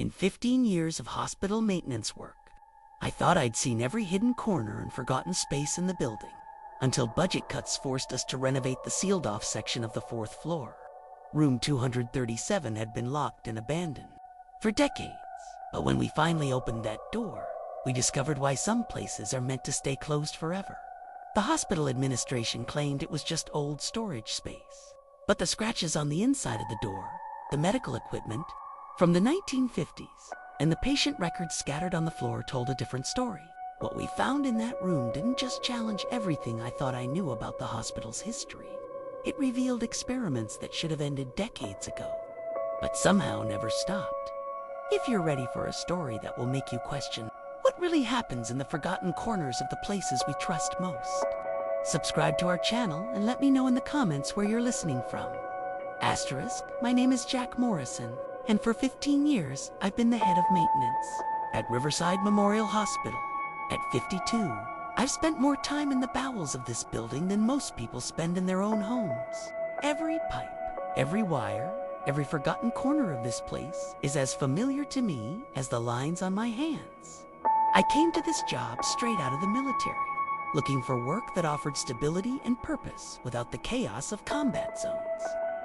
In 15 years of hospital maintenance work, I thought I'd seen every hidden corner and forgotten space in the building, until budget cuts forced us to renovate the sealed-off section of the 4th floor. Room 237 had been locked and abandoned for decades, but when we finally opened that door, we discovered why some places are meant to stay closed forever. The hospital administration claimed it was just old storage space, but the scratches on the inside of the door, the medical equipment from the 1950s, and the patient records scattered on the floor told a different story. What we found in that room didn't just challenge everything I thought I knew about the hospital's history. It revealed experiments that should have ended decades ago, but somehow never stopped. If you're ready for a story that will make you question what really happens in the forgotten corners of the places we trust most, subscribe to our channel and let me know in the comments where you're listening from. Asterisk, my name is Jack Morrison, and for 15 years I've been the head of maintenance at Riverside Memorial Hospital. At 52, I've spent more time in the bowels of this building than most people spend in their own homes. Every pipe, every wire, every forgotten corner of this place is as familiar to me as the lines on my hands. I came to this job straight out of the military, looking for work that offered stability and purpose without the chaos of combat zones.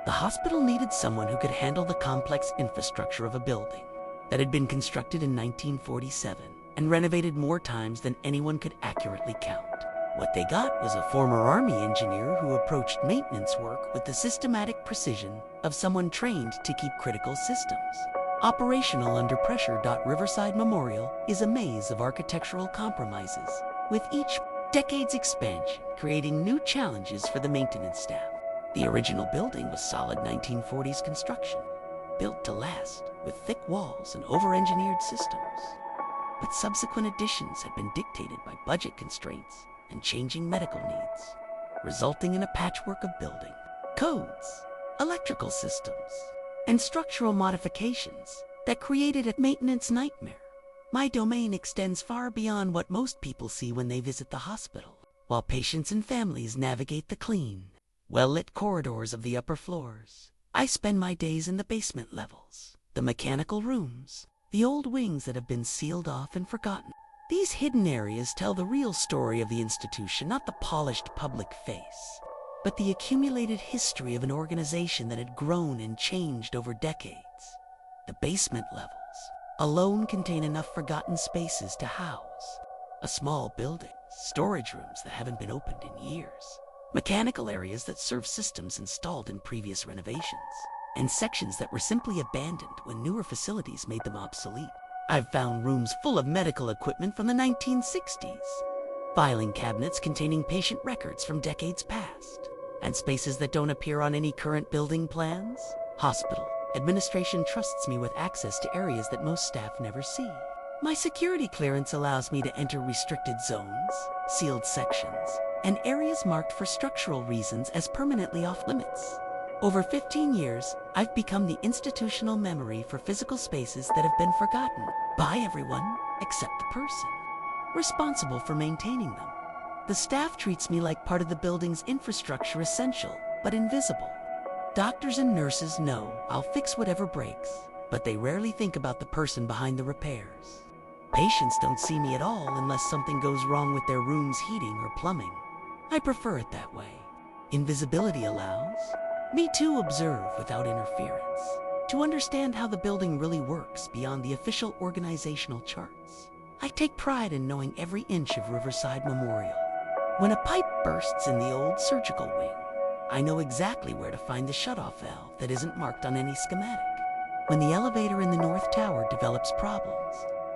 The hospital needed someone who could handle the complex infrastructure of a building that had been constructed in 1947 and renovated more times than anyone could accurately count. What they got was a former Army engineer who approached maintenance work with the systematic precision of someone trained to keep critical systems operational under pressure. Riverside Memorial is a maze of architectural compromises, with each decade's expansion creating new challenges for the maintenance staff. The original building was solid 1940s construction, built to last, with thick walls and over-engineered systems. But subsequent additions had been dictated by budget constraints and changing medical needs, resulting in a patchwork of building codes, electrical systems, and structural modifications that created a maintenance nightmare. My domain extends far beyond what most people see when they visit the hospital, while patients and families navigate the clean, well-lit corridors of the upper floors. I spend my days in the basement levels, the mechanical rooms, the old wings that have been sealed off and forgotten. These hidden areas tell the real story of the institution, not the polished public face, but the accumulated history of an organization that had grown and changed over decades. The basement levels alone contain enough forgotten spaces to house a small building, storage rooms that haven't been opened in years, mechanical areas that serve systems installed in previous renovations, and sections that were simply abandoned when newer facilities made them obsolete. I've found rooms full of medical equipment from the 1960s, filing cabinets containing patient records from decades past, and spaces that don't appear on any current building plans. Hospital administration trusts me with access to areas that most staff never see. My security clearance allows me to enter restricted zones, sealed sections, and areas marked for structural reasons as permanently off limits. Over 15 years, I've become the institutional memory for physical spaces that have been forgotten by everyone except the person responsible for maintaining them. The staff treats me like part of the building's infrastructure, essential but invisible. Doctors and nurses know I'll fix whatever breaks, but they rarely think about the person behind the repairs. Patients don't see me at all unless something goes wrong with their room's heating or plumbing. I prefer it that way. Invisibility allows me to observe without interference, to understand how the building really works beyond the official organizational charts. I take pride in knowing every inch of Riverside Memorial. When a pipe bursts in the old surgical wing, I know exactly where to find the shutoff valve that isn't marked on any schematic. When the elevator in the North Tower develops problems,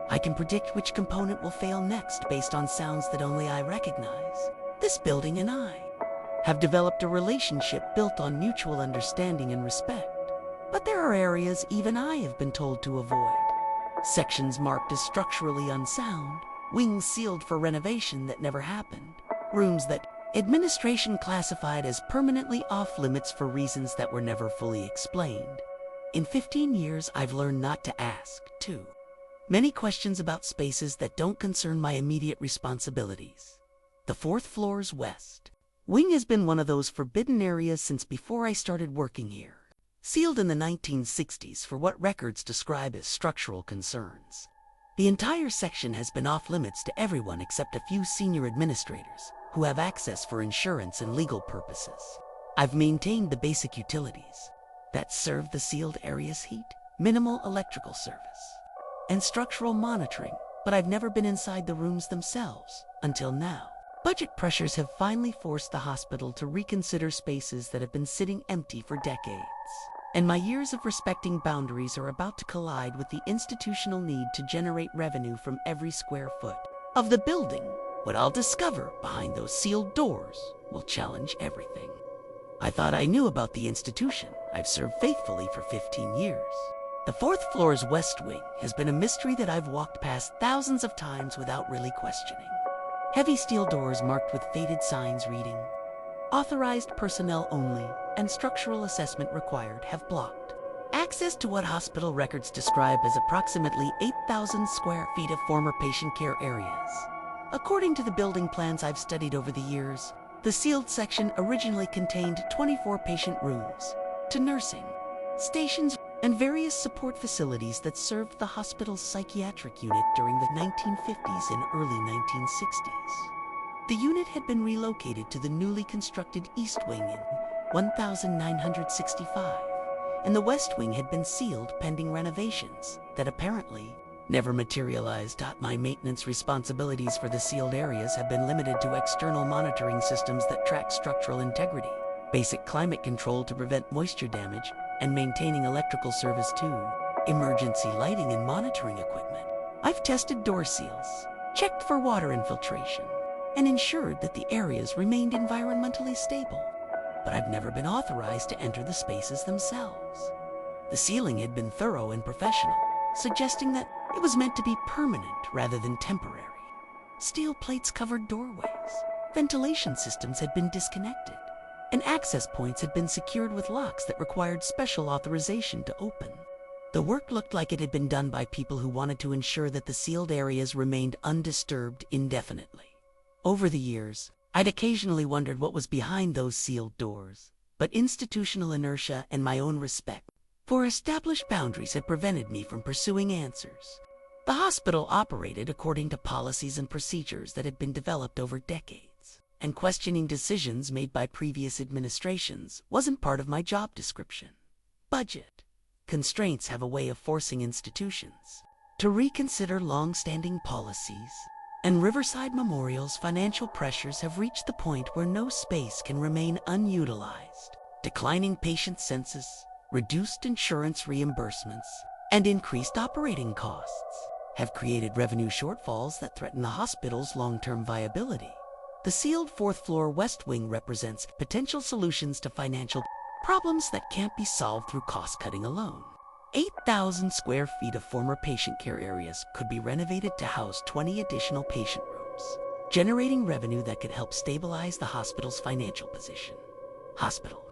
I can predict which component will fail next based on sounds that only I recognize. This building and I have developed a relationship built on mutual understanding and respect. But there are areas even I have been told to avoid. Sections marked as structurally unsound, wings sealed for renovation that never happened, rooms that administration classified as permanently off limits for reasons that were never fully explained. In 15 years, I've learned not to ask, too many questions about spaces that don't concern my immediate responsibilities. The 4th floor's west wing has been one of those forbidden areas since before I started working here. sealed in the 1960s for what records describe as structural concerns. The entire section has been off limits to everyone except a few senior administrators who have access for insurance and legal purposes. I've maintained the basic utilities that serve the sealed area's heat, minimal electrical service, and structural monitoring, but I've never been inside the rooms themselves until now. Budget pressures have finally forced the hospital to reconsider spaces that have been sitting empty for decades. And my years of respecting boundaries are about to collide with the institutional need to generate revenue from every square foot of the building. What I'll discover behind those sealed doors will challenge everything. I thought I knew about the institution I've served faithfully for 15 years. The fourth floor's west wing has been a mystery that I've walked past thousands of times without really questioning. Heavy steel doors marked with faded signs reading, "Authorized personnel only" and "Structural assessment required" have blocked access to what hospital records describe as approximately 8,000 square feet of former patient care areas. According to the building plans I've studied over the years, the sealed section originally contained 24 patient rooms, to nursing stations and various support facilities that served the hospital's psychiatric unit during the 1950s and early 1960s. The unit had been relocated to the newly constructed East Wing in 1965, and the West Wing had been sealed pending renovations that apparently never materialized. My maintenance responsibilities for the sealed areas have been limited to external monitoring systems that track structural integrity, basic climate control to prevent moisture damage, and maintaining electrical service too, emergency lighting and monitoring equipment. I've tested door seals, checked for water infiltration, and ensured that the areas remained environmentally stable. But I've never been authorized to enter the spaces themselves. The sealing had been thorough and professional, suggesting that it was meant to be permanent rather than temporary. Steel plates covered doorways, ventilation systems had been disconnected, and access points had been secured with locks that required special authorization to open. The work looked like it had been done by people who wanted to ensure that the sealed areas remained undisturbed indefinitely. Over the years, I'd occasionally wondered what was behind those sealed doors, but institutional inertia and my own respect for established boundaries had prevented me from pursuing answers. The hospital operated according to policies and procedures that had been developed over decades, and questioning decisions made by previous administrations wasn't part of my job description. Budget constraints have a way of forcing institutions to reconsider long-standing policies, and Riverside Memorial's financial pressures have reached the point where no space can remain unutilized. Declining patient census, reduced insurance reimbursements, and increased operating costs have created revenue shortfalls that threaten the hospital's long-term viability. The sealed fourth floor West Wing represents potential solutions to financial problems that can't be solved through cost-cutting alone. 8,000 square feet of former patient care areas could be renovated to house 20 additional patient rooms, generating revenue that could help stabilize the hospital's financial position. Hospital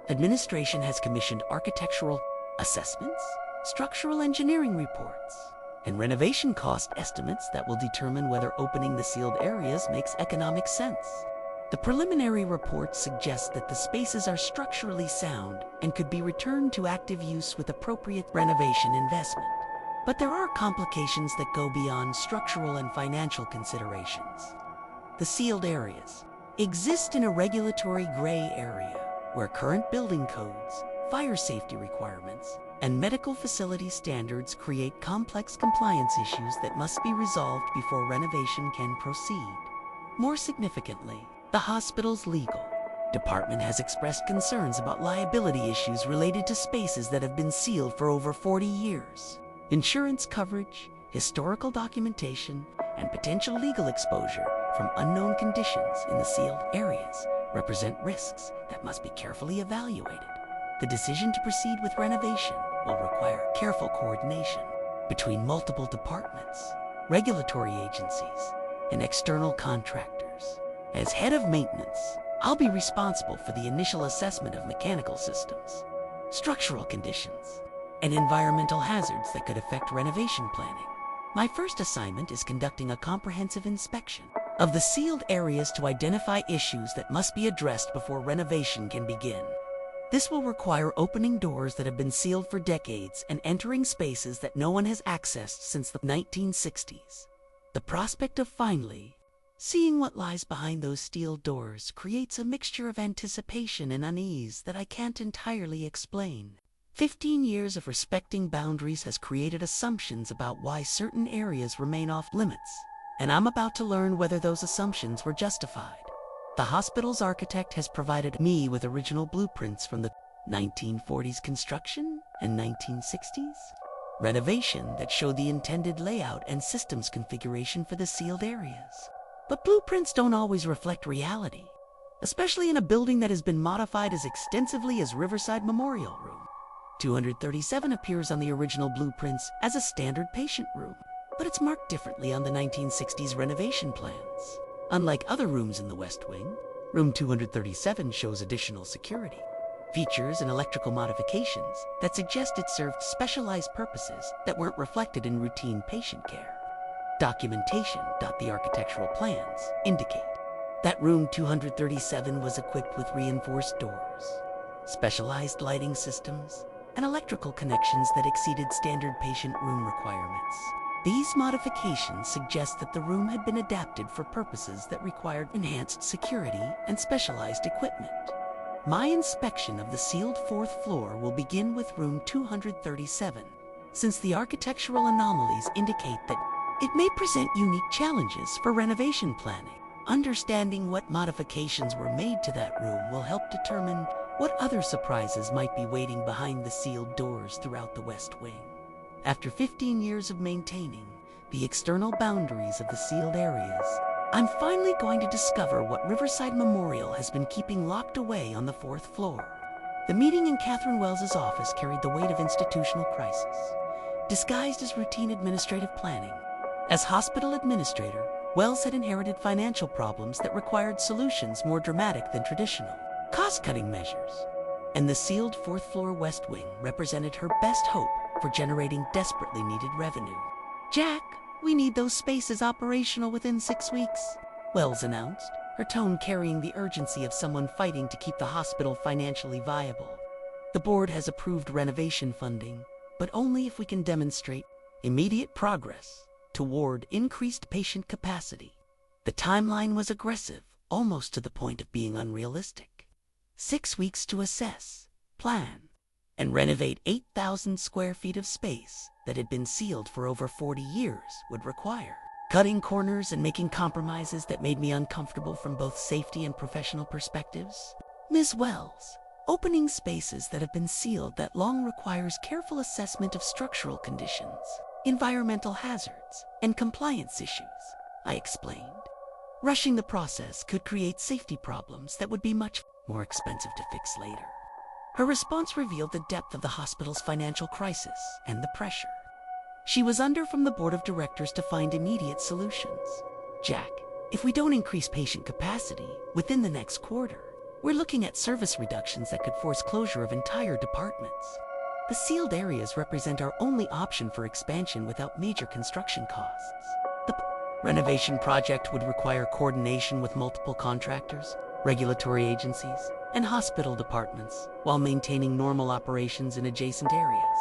administration has commissioned architectural assessments, structural engineering reports, and renovation cost estimates that will determine whether opening the sealed areas makes economic sense. The preliminary reports suggest that the spaces are structurally sound and could be returned to active use with appropriate renovation investment. But there are complications that go beyond structural and financial considerations. The sealed areas exist in a regulatory gray area where current building codes, fire safety requirements, and medical facility standards create complex compliance issues that must be resolved before renovation can proceed. More significantly, the hospital's legal department has expressed concerns about liability issues related to spaces that have been sealed for over 40 years. Insurance coverage, historical documentation, and potential legal exposure from unknown conditions in the sealed areas represent risks that must be carefully evaluated. The decision to proceed with renovation will require careful coordination between multiple departments, regulatory agencies, and external contractors. As head of maintenance, I'll be responsible for the initial assessment of mechanical systems, structural conditions, and environmental hazards that could affect renovation planning. My first assignment is conducting a comprehensive inspection of the sealed areas to identify issues that must be addressed before renovation can begin. This will require opening doors that have been sealed for decades and entering spaces that no one has accessed since the 1960s. The prospect of finally seeing what lies behind those steel doors creates a mixture of anticipation and unease that I can't entirely explain. 15 years of respecting boundaries has created assumptions about why certain areas remain off limits, and I'm about to learn whether those assumptions were justified. The hospital's architect has provided me with original blueprints from the 1940s construction and 1960s renovation that show the intended layout and systems configuration for the sealed areas. But blueprints don't always reflect reality, especially in a building that has been modified as extensively as Riverside Memorial Room. 237 appears on the original blueprints as a standard patient room, but it's marked differently on the 1960s renovation plans. Unlike other rooms in the West Wing, room 237 shows additional security, features, and electrical modifications that suggest it served specialized purposes that weren't reflected in routine patient care. Documentation. The architectural plans indicate that room 237 was equipped with reinforced doors, specialized lighting systems, and electrical connections that exceeded standard patient room requirements. These modifications suggest that the room had been adapted for purposes that required enhanced security and specialized equipment. My inspection of the sealed fourth floor will begin with room 237, since the architectural anomalies indicate that it may present unique challenges for renovation planning. Understanding what modifications were made to that room will help determine what other surprises might be waiting behind the sealed doors throughout the West Wing. After 15 years of maintaining the external boundaries of the sealed areas, I'm finally going to discover what Riverside Memorial has been keeping locked away on the fourth floor. The meeting in Catherine Wells's office carried the weight of institutional crisis, disguised as routine administrative planning. As hospital administrator, Wells had inherited financial problems that required solutions more dramatic than traditional cost-cutting measures, and the sealed fourth floor West Wing represented her best hope for generating desperately needed revenue. "Jack, we need those spaces operational within 6 weeks," Wells announced, her tone carrying the urgency of someone fighting to keep the hospital financially viable. "The board has approved renovation funding, but only if we can demonstrate immediate progress toward increased patient capacity." The timeline was aggressive, almost to the point of being unrealistic. 6 weeks to assess, plan, and renovate 8,000 square feet of space that had been sealed for over 40 years would require cutting corners and making compromises that made me uncomfortable from both safety and professional perspectives. "Ms. Wells, opening spaces that have been sealed that long requires careful assessment of structural conditions, environmental hazards, and compliance issues," I explained. "Rushing the process could create safety problems that would be much more expensive to fix later." Her response revealed the depth of the hospital's financial crisis and the pressure she was under from the board of directors to find immediate solutions. "Jack, if we don't increase patient capacity within the next quarter, we're looking at service reductions that could force closure of entire departments. The sealed areas represent our only option for expansion without major construction costs. The renovation project would require coordination with multiple contractors, regulatory agencies, and hospital departments, while maintaining normal operations in adjacent areas.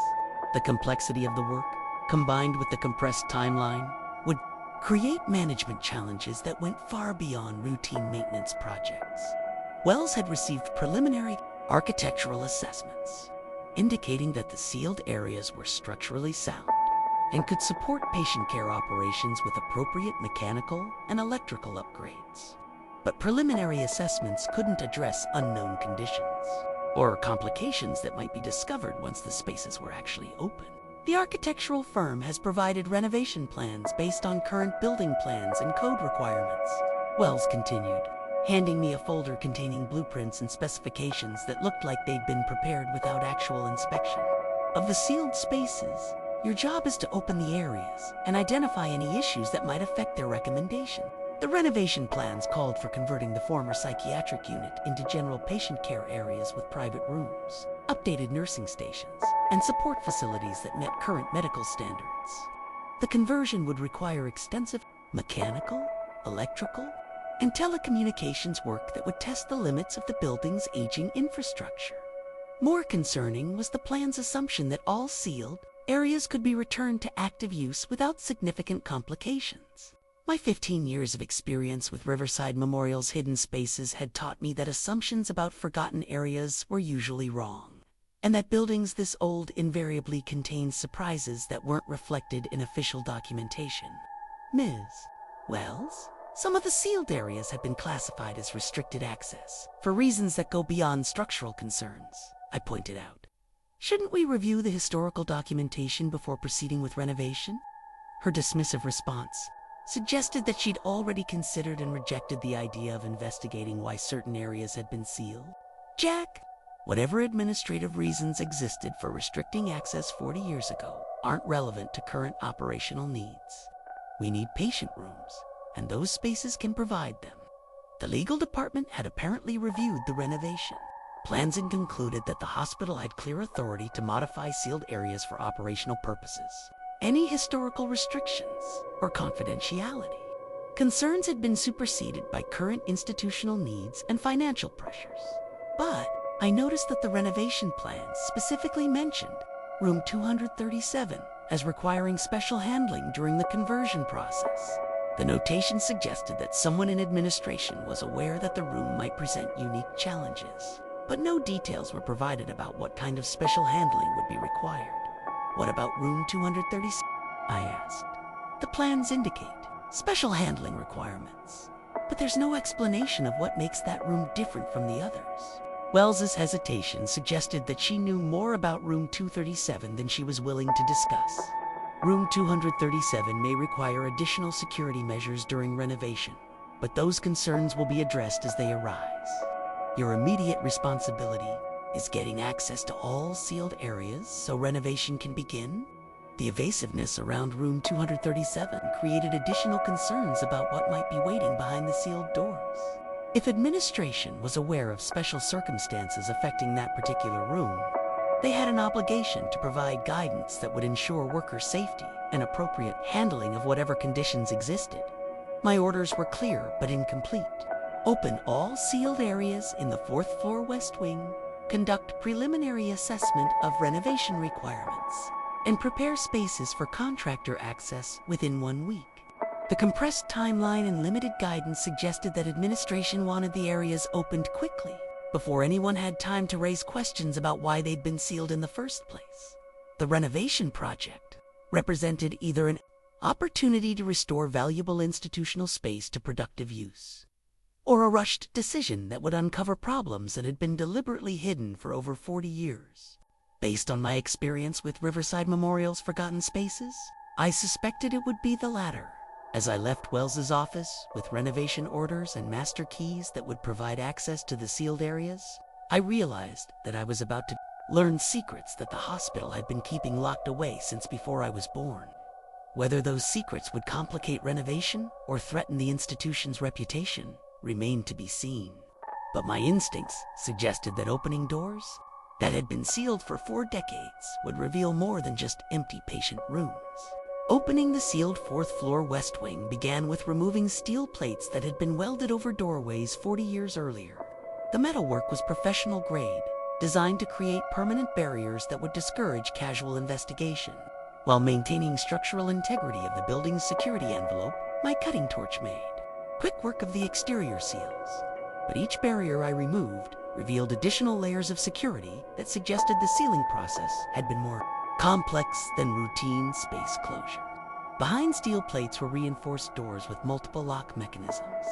The complexity of the work, combined with the compressed timeline, would create management challenges that went far beyond routine maintenance projects." Wells had received preliminary architectural assessments, indicating that the sealed areas were structurally sound and could support patient care operations with appropriate mechanical and electrical upgrades. But preliminary assessments couldn't address unknown conditions or complications that might be discovered once the spaces were actually open. "The architectural firm has provided renovation plans based on current building plans and code requirements," Wells continued, handing me a folder containing blueprints and specifications that looked like they'd been prepared without actual inspection. "Of the sealed spaces, your job is to open the areas and identify any issues that might affect their recommendation. The renovation plans called for converting the former psychiatric unit into general patient care areas with private rooms, updated nursing stations, and support facilities that met current medical standards. The conversion would require extensive mechanical, electrical, and telecommunications work that would test the limits of the building's aging infrastructure. More concerning was the plan's assumption that all sealed areas could be returned to active use without significant complications. My 15 years of experience with Riverside Memorial's hidden spaces had taught me that assumptions about forgotten areas were usually wrong, and that buildings this old invariably contained surprises that weren't reflected in official documentation. Ms. Wells, some of the sealed areas have been classified as restricted access for reasons that go beyond structural concerns, I pointed out. Shouldn't we review the historical documentation before proceeding with renovation? Her dismissive response suggested that she'd already considered and rejected the idea of investigating why certain areas had been sealed. Jack, whatever administrative reasons existed for restricting access 40 years ago aren't relevant to current operational needs. We need patient rooms, and those spaces can provide them. The legal department had apparently reviewed the renovation plans and concluded that the hospital had clear authority to modify sealed areas for operational purposes. Any historical restrictions or confidentiality concerns had been superseded by current institutional needs and financial pressures. But I noticed that the renovation plans specifically mentioned room 237 as requiring special handling during the conversion process. The notation suggested that someone in administration was aware that the room might present unique challenges, but no details were provided about what kind of special handling would be required. What about room 236? I asked. The plans indicate special handling requirements, but there's no explanation of what makes that room different from the others. Wells's hesitation suggested that she knew more about room 237 than she was willing to discuss. Room 237 may require additional security measures during renovation, but those concerns will be addressed as they arise. Your immediate responsibility is getting access to all sealed areas so renovation can begin. The evasiveness around room 237 created additional concerns about what might be waiting behind the sealed doors. If administration was aware of special circumstances affecting that particular room, they had an obligation to provide guidance that would ensure worker safety and appropriate handling of whatever conditions existed. My orders were clear but incomplete. Open all sealed areas in the 4th floor west wing, conduct preliminary assessment of renovation requirements, and prepare spaces for contractor access within 1 week. The compressed timeline and limited guidance suggested that administration wanted the areas opened quickly, before anyone had time to raise questions about why they'd been sealed in the first place. The renovation project represented either an opportunity to restore valuable institutional space to productive use, or a rushed decision that would uncover problems that had been deliberately hidden for over 40 years. Based on my experience with Riverside Memorial's forgotten spaces, I suspected it would be the latter. As I left Wells's office with renovation orders and master keys that would provide access to the sealed areas, I realized that I was about to learn secrets that the hospital had been keeping locked away since before I was born. Whether those secrets would complicate renovation or threaten the institution's reputation remained to be seen. But my instincts suggested that opening doors that had been sealed for 4 decades would reveal more than just empty patient rooms. Opening the sealed 4th floor west wing began with removing steel plates that had been welded over doorways 40 years earlier. The metalwork was professional grade, designed to create permanent barriers that would discourage casual investigation. While maintaining structural integrity of the building's security envelope, my cutting torch made quick work of the exterior seals. But each barrier I removed revealed additional layers of security that suggested the sealing process had been more complex than routine space closure. Behind steel plates were reinforced doors with multiple lock mechanisms,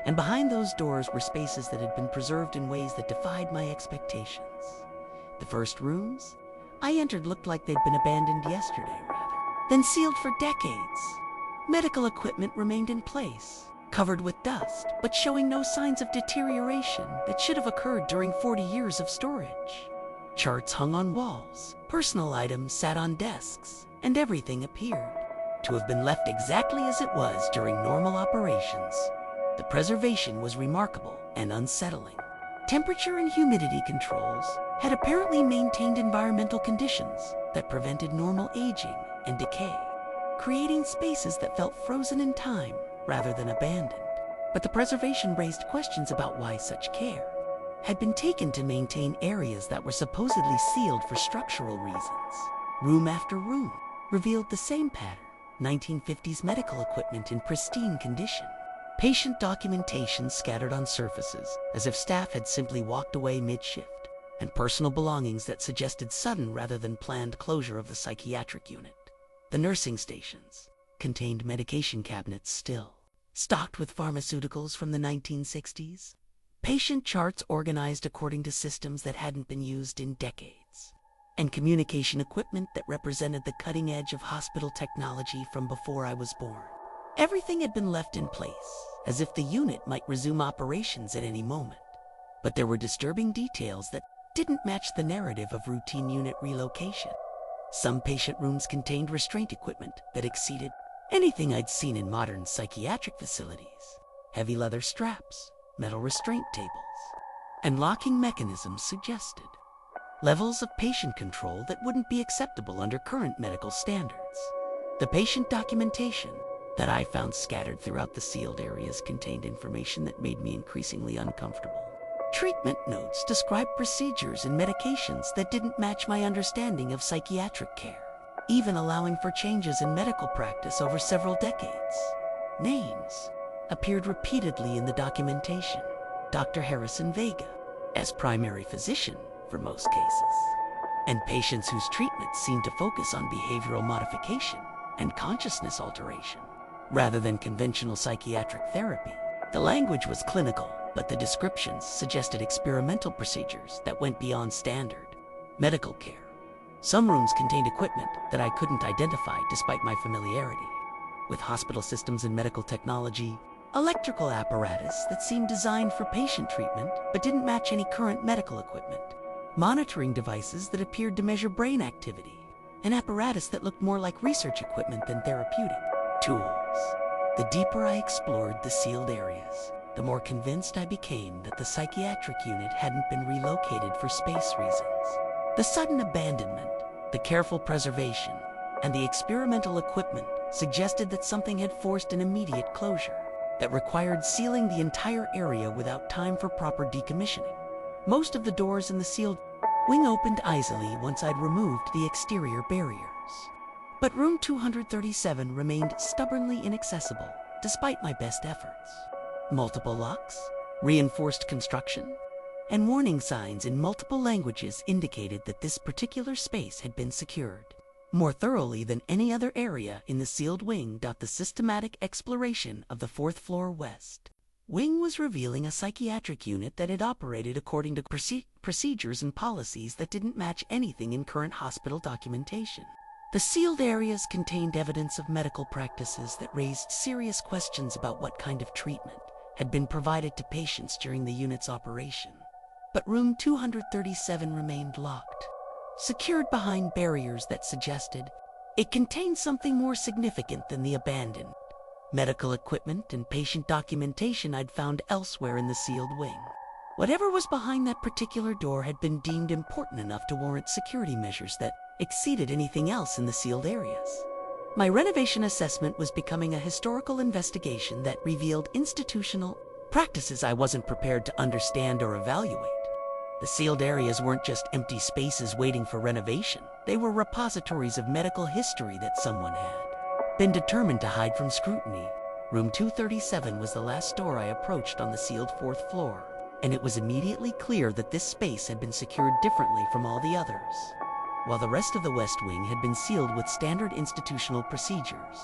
and behind those doors were spaces that had been preserved in ways that defied my expectations. The first rooms I entered looked like they'd been abandoned yesterday, then sealed for decades. Medical equipment remained in place, covered with dust, but showing no signs of deterioration that should have occurred during 40 years of storage. Charts hung on walls, personal items sat on desks, and everything appeared to have been left exactly as it was during normal operations. The preservation was remarkable and unsettling. Temperature and humidity controls had apparently maintained environmental conditions that prevented normal aging and decay, creating spaces that felt frozen in time rather than abandoned. But the preservation raised questions about why such care. had been taken to maintain areas that were supposedly sealed for structural reasons. Room after room revealed the same pattern: 1950s medical equipment in pristine condition. Patient documentation scattered on surfaces, as if staff had simply walked away mid-shift, and personal belongings that suggested sudden rather than planned closure of the psychiatric unit. The nursing stations contained medication cabinets still, stocked with pharmaceuticals from the 1960s, patient charts organized according to systems that hadn't been used in decades, and communication equipment that represented the cutting edge of hospital technology from before I was born. Everything had been left in place, as if the unit might resume operations at any moment. But there were disturbing details that didn't match the narrative of routine unit relocation. Some patient rooms contained restraint equipment that exceeded anything I'd seen in modern psychiatric facilities. Heavy leather straps, metal restraint tables, and locking mechanisms suggested levels of patient control that wouldn't be acceptable under current medical standards. The patient documentation that I found scattered throughout the sealed areas contained information that made me increasingly uncomfortable. Treatment notes described procedures and medications that didn't match my understanding of psychiatric care, even allowing for changes in medical practice over several decades. Names appeared repeatedly in the documentation: Dr. Harrison Vega, as primary physician for most cases, and patients whose treatment seemed to focus on behavioral modification and consciousness alteration, rather than conventional psychiatric therapy. The language was clinical, but the descriptions suggested experimental procedures that went beyond standard medical care. Some rooms contained equipment that I couldn't identify despite my familiarity with hospital systems and medical technology, electrical apparatus that seemed designed for patient treatment but didn't match any current medical equipment, monitoring devices that appeared to measure brain activity, an apparatus that looked more like research equipment than therapeutic tools. The deeper I explored the sealed areas, the more convinced I became that the psychiatric unit hadn't been relocated for space reasons. The sudden abandonment, the careful preservation, and the experimental equipment suggested that something had forced an immediate closure that required sealing the entire area without time for proper decommissioning. Most of the doors in the sealed wing opened easily once I'd removed the exterior barriers. But room 237 remained stubbornly inaccessible, despite my best efforts. Multiple locks, reinforced construction, and warning signs in multiple languages indicated that this particular space had been secured more thoroughly than any other area in the sealed wing. The systematic exploration of the 4th floor west wing was revealing a psychiatric unit that had operated according to procedures and policies that didn't match anything in current hospital documentation. The sealed areas contained evidence of medical practices that raised serious questions about what kind of treatment had been provided to patients during the unit's operation. But room 237 remained locked, secured behind barriers that suggested it contained something more significant than the abandoned medical equipment and patient documentation I'd found elsewhere in the sealed wing. Whatever was behind that particular door had been deemed important enough to warrant security measures that exceeded anything else in the sealed areas. My renovation assessment was becoming a historical investigation that revealed institutional practices I wasn't prepared to understand or evaluate. The sealed areas weren't just empty spaces waiting for renovation. They were repositories of medical history that someone had been determined to hide from scrutiny. Room 237 was the last door I approached on the sealed 4th floor, and it was immediately clear that this space had been secured differently from all the others. While the rest of the West Wing had been sealed with standard institutional procedures,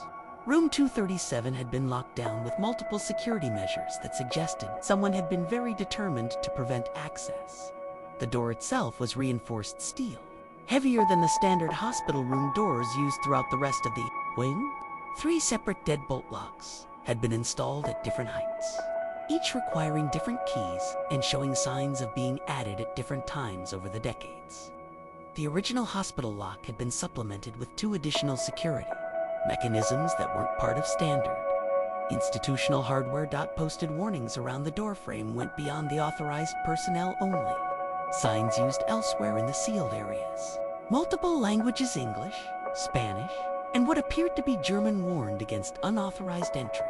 room 237 had been locked down with multiple security measures that suggested someone had been very determined to prevent access. The door itself was reinforced steel, heavier than the standard hospital room doors used throughout the rest of the wing. 3 separate deadbolt locks had been installed at different heights, each requiring different keys and showing signs of being added at different times over the decades. The original hospital lock had been supplemented with 2 additional security mechanisms that weren't part of standard institutional hardware. Posted warnings around the doorframe went beyond the authorized personnel only. Signs used elsewhere in the sealed areas. Multiple languages: English, Spanish, and what appeared to be German, warned against unauthorized entry.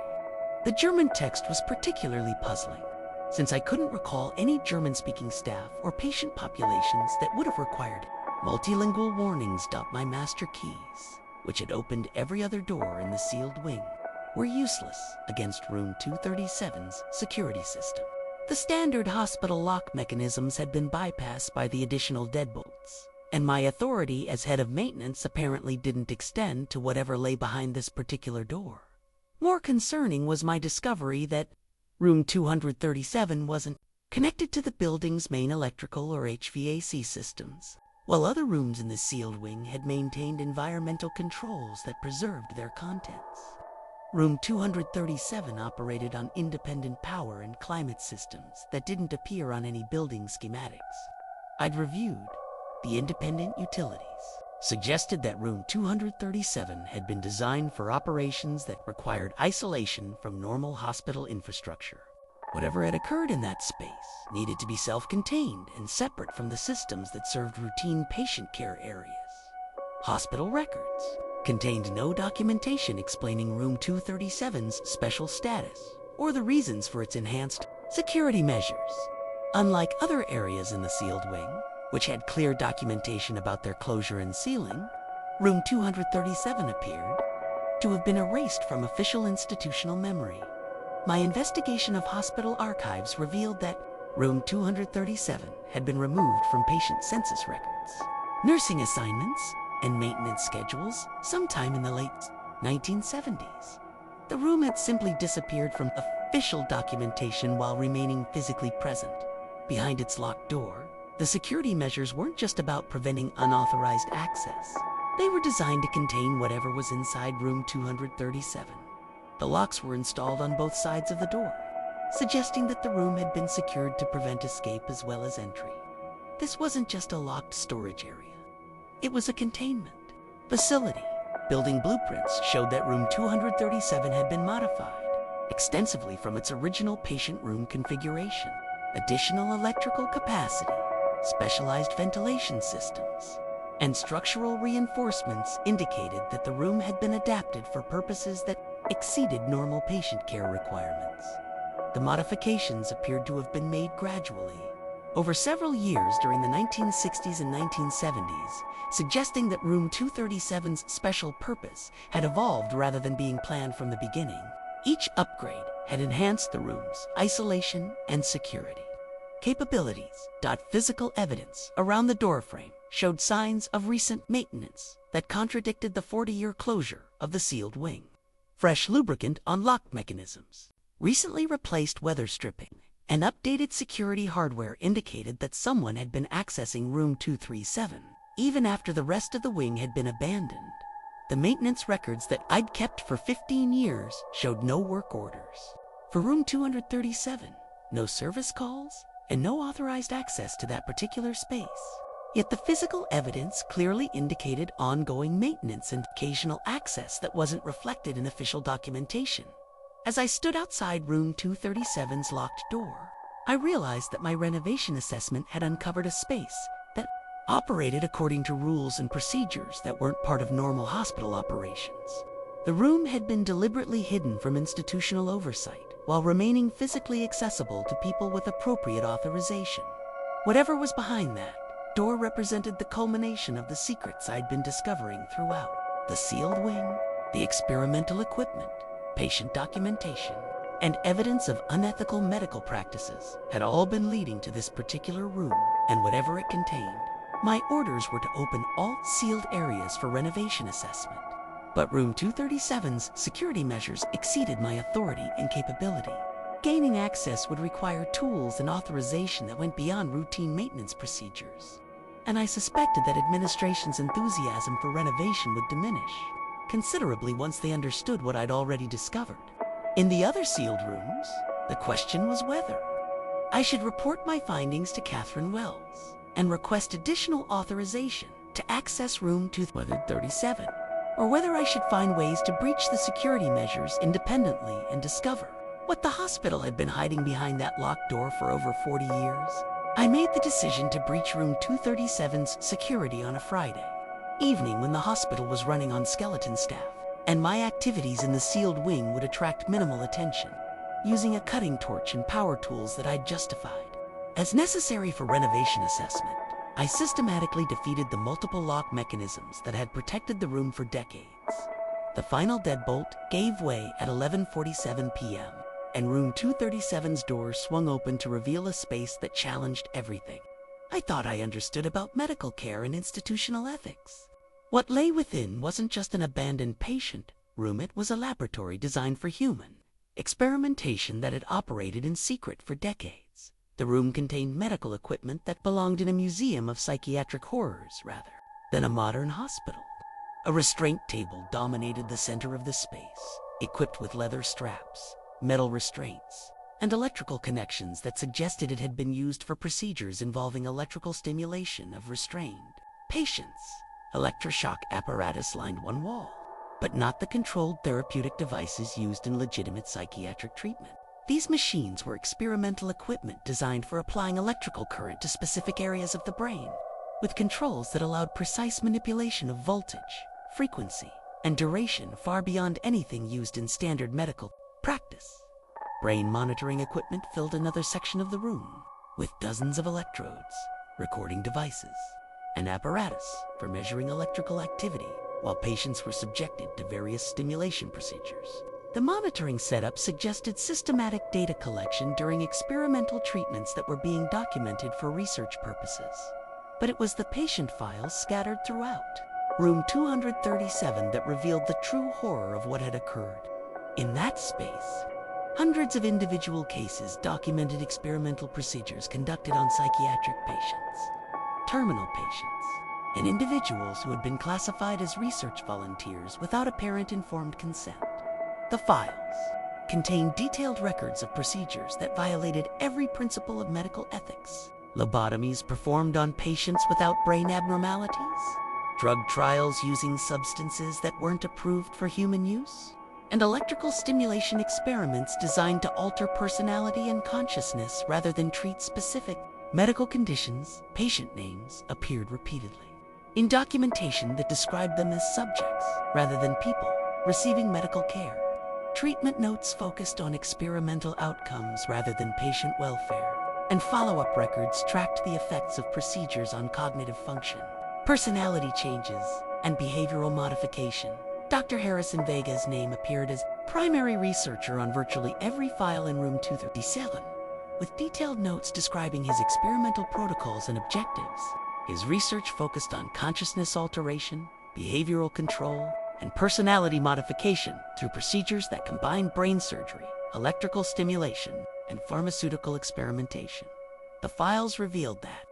The German text was particularly puzzling, since I couldn't recall any German-speaking staff or patient populations that would have required multilingual warnings. My master keys, which had opened every other door in the sealed wing, were useless against room 237's security system. The standard hospital lock mechanisms had been bypassed by the additional deadbolts, and my authority as head of maintenance apparently didn't extend to whatever lay behind this particular door. More concerning was my discovery that room 237 wasn't connected to the building's main electrical or HVAC systems, while other rooms in the sealed wing had maintained environmental controls that preserved their contents. Room 237 operated on independent power and climate systems that didn't appear on any building schematics. I'd reviewed the independent utilities, suggested that room 237 had been designed for operations that required isolation from normal hospital infrastructure. Whatever had occurred in that space needed to be self-contained and separate from the systems that served routine patient care areas. Hospital records contained no documentation explaining room 237's special status or the reasons for its enhanced security measures. Unlike other areas in the sealed wing, which had clear documentation about their closure and sealing, room 237 appeared to have been erased from official institutional memory. My investigation of hospital archives revealed that room 237 had been removed from patient census records, nursing assignments, and maintenance schedules sometime in the late 1970s. The room had simply disappeared from official documentation while remaining physically present. Behind its locked door, the security measures weren't just about preventing unauthorized access. They were designed to contain whatever was inside room 237. The locks were installed on both sides of the door, suggesting that the room had been secured to prevent escape as well as entry. This wasn't just a locked storage area. It was a containment facility. Building blueprints showed that room 237 had been modified extensively from its original patient room configuration. Additional electrical capacity, specialized ventilation systems, and structural reinforcements indicated that the room had been adapted for purposes that exceeded normal patient care requirements. The modifications appeared to have been made gradually, over several years during the 1960s and 1970s, suggesting that room 237's special purpose had evolved rather than being planned from the beginning. Each upgrade had enhanced the room's isolation and security capabilities. Physical evidence around the doorframe showed signs of recent maintenance that contradicted the 40-year closure of the sealed wing. Fresh lubricant on lock mechanisms, recently replaced weather stripping, and updated security hardware indicated that someone had been accessing room 237, even after the rest of the wing had been abandoned. The maintenance records that I'd kept for 15 years showed no work orders for room 237, no service calls, and no authorized access to that particular space. Yet the physical evidence clearly indicated ongoing maintenance and occasional access that wasn't reflected in official documentation. As I stood outside room 237's locked door, I realized that my renovation assessment had uncovered a space that operated according to rules and procedures that weren't part of normal hospital operations. The room had been deliberately hidden from institutional oversight while remaining physically accessible to people with appropriate authorization. Whatever was behind that door represented the culmination of the secrets I'd been discovering throughout. The sealed wing, the experimental equipment, patient documentation, and evidence of unethical medical practices had all been leading to this particular room and whatever it contained. My orders were to open all sealed areas for renovation assessment, but room 237's security measures exceeded my authority and capability. Gaining access would require tools and authorization that went beyond routine maintenance procedures, and I suspected that administration's enthusiasm for renovation would diminish considerably once they understood what I'd already discovered. In the other sealed rooms, the question was whether I should report my findings to Catherine Wells and request additional authorization to access room 237, or whether I should find ways to breach the security measures independently and discover what the hospital had been hiding behind that locked door for over 40 years. I made the decision to breach room 237's security on a Friday evening when the hospital was running on skeleton staff, and my activities in the sealed wing would attract minimal attention. using a cutting torch and power tools that I'd justified. As necessary for renovation assessment, I systematically defeated the multiple lock mechanisms that had protected the room for decades. The final deadbolt gave way at 11:47 p.m., and room 237's doors swung open to reveal a space that challenged everything I thought I understood about medical care and institutional ethics. What lay within wasn't just an abandoned patient room, it was a laboratory designed for human experimentation that had operated in secret for decades. The room contained medical equipment that belonged in a museum of psychiatric horrors rather than a modern hospital. A restraint table dominated the center of the space, equipped with leather straps, metal restraints, and electrical connections that suggested it had been used for procedures involving electrical stimulation of restrained patients. Electroshock apparatus lined one wall, but not the controlled therapeutic devices used in legitimate psychiatric treatment. These machines were experimental equipment designed for applying electrical current to specific areas of the brain, with controls that allowed precise manipulation of voltage, frequency, and duration far beyond anything used in standard medical practice. Brain monitoring equipment filled another section of the room, with dozens of electrodes, recording devices, and apparatus for measuring electrical activity while patients were subjected to various stimulation procedures. The monitoring setup suggested systematic data collection during experimental treatments that were being documented for research purposes. But it was the patient files scattered throughout room 237 that revealed the true horror of what had occurred. In that space, hundreds of individual cases documented experimental procedures conducted on psychiatric patients, terminal patients, and individuals who had been classified as research volunteers without apparent informed consent. The files contained detailed records of procedures that violated every principle of medical ethics. Lobotomies performed on patients without brain abnormalities, drug trials using substances that weren't approved for human use, and electrical stimulation experiments designed to alter personality and consciousness rather than treat specific medical conditions. Patient names appeared repeatedly in documentation that described them as subjects rather than people receiving medical care. Treatment notes focused on experimental outcomes rather than patient welfare, and follow-up records tracked the effects of procedures on cognitive function, personality changes, and behavioral modification. Dr. Harrison Vega's name appeared as primary researcher on virtually every file in room 237, with detailed notes describing his experimental protocols and objectives. His research focused on consciousness alteration, behavioral control, and personality modification through procedures that combined brain surgery, electrical stimulation, and pharmaceutical experimentation. The files revealed that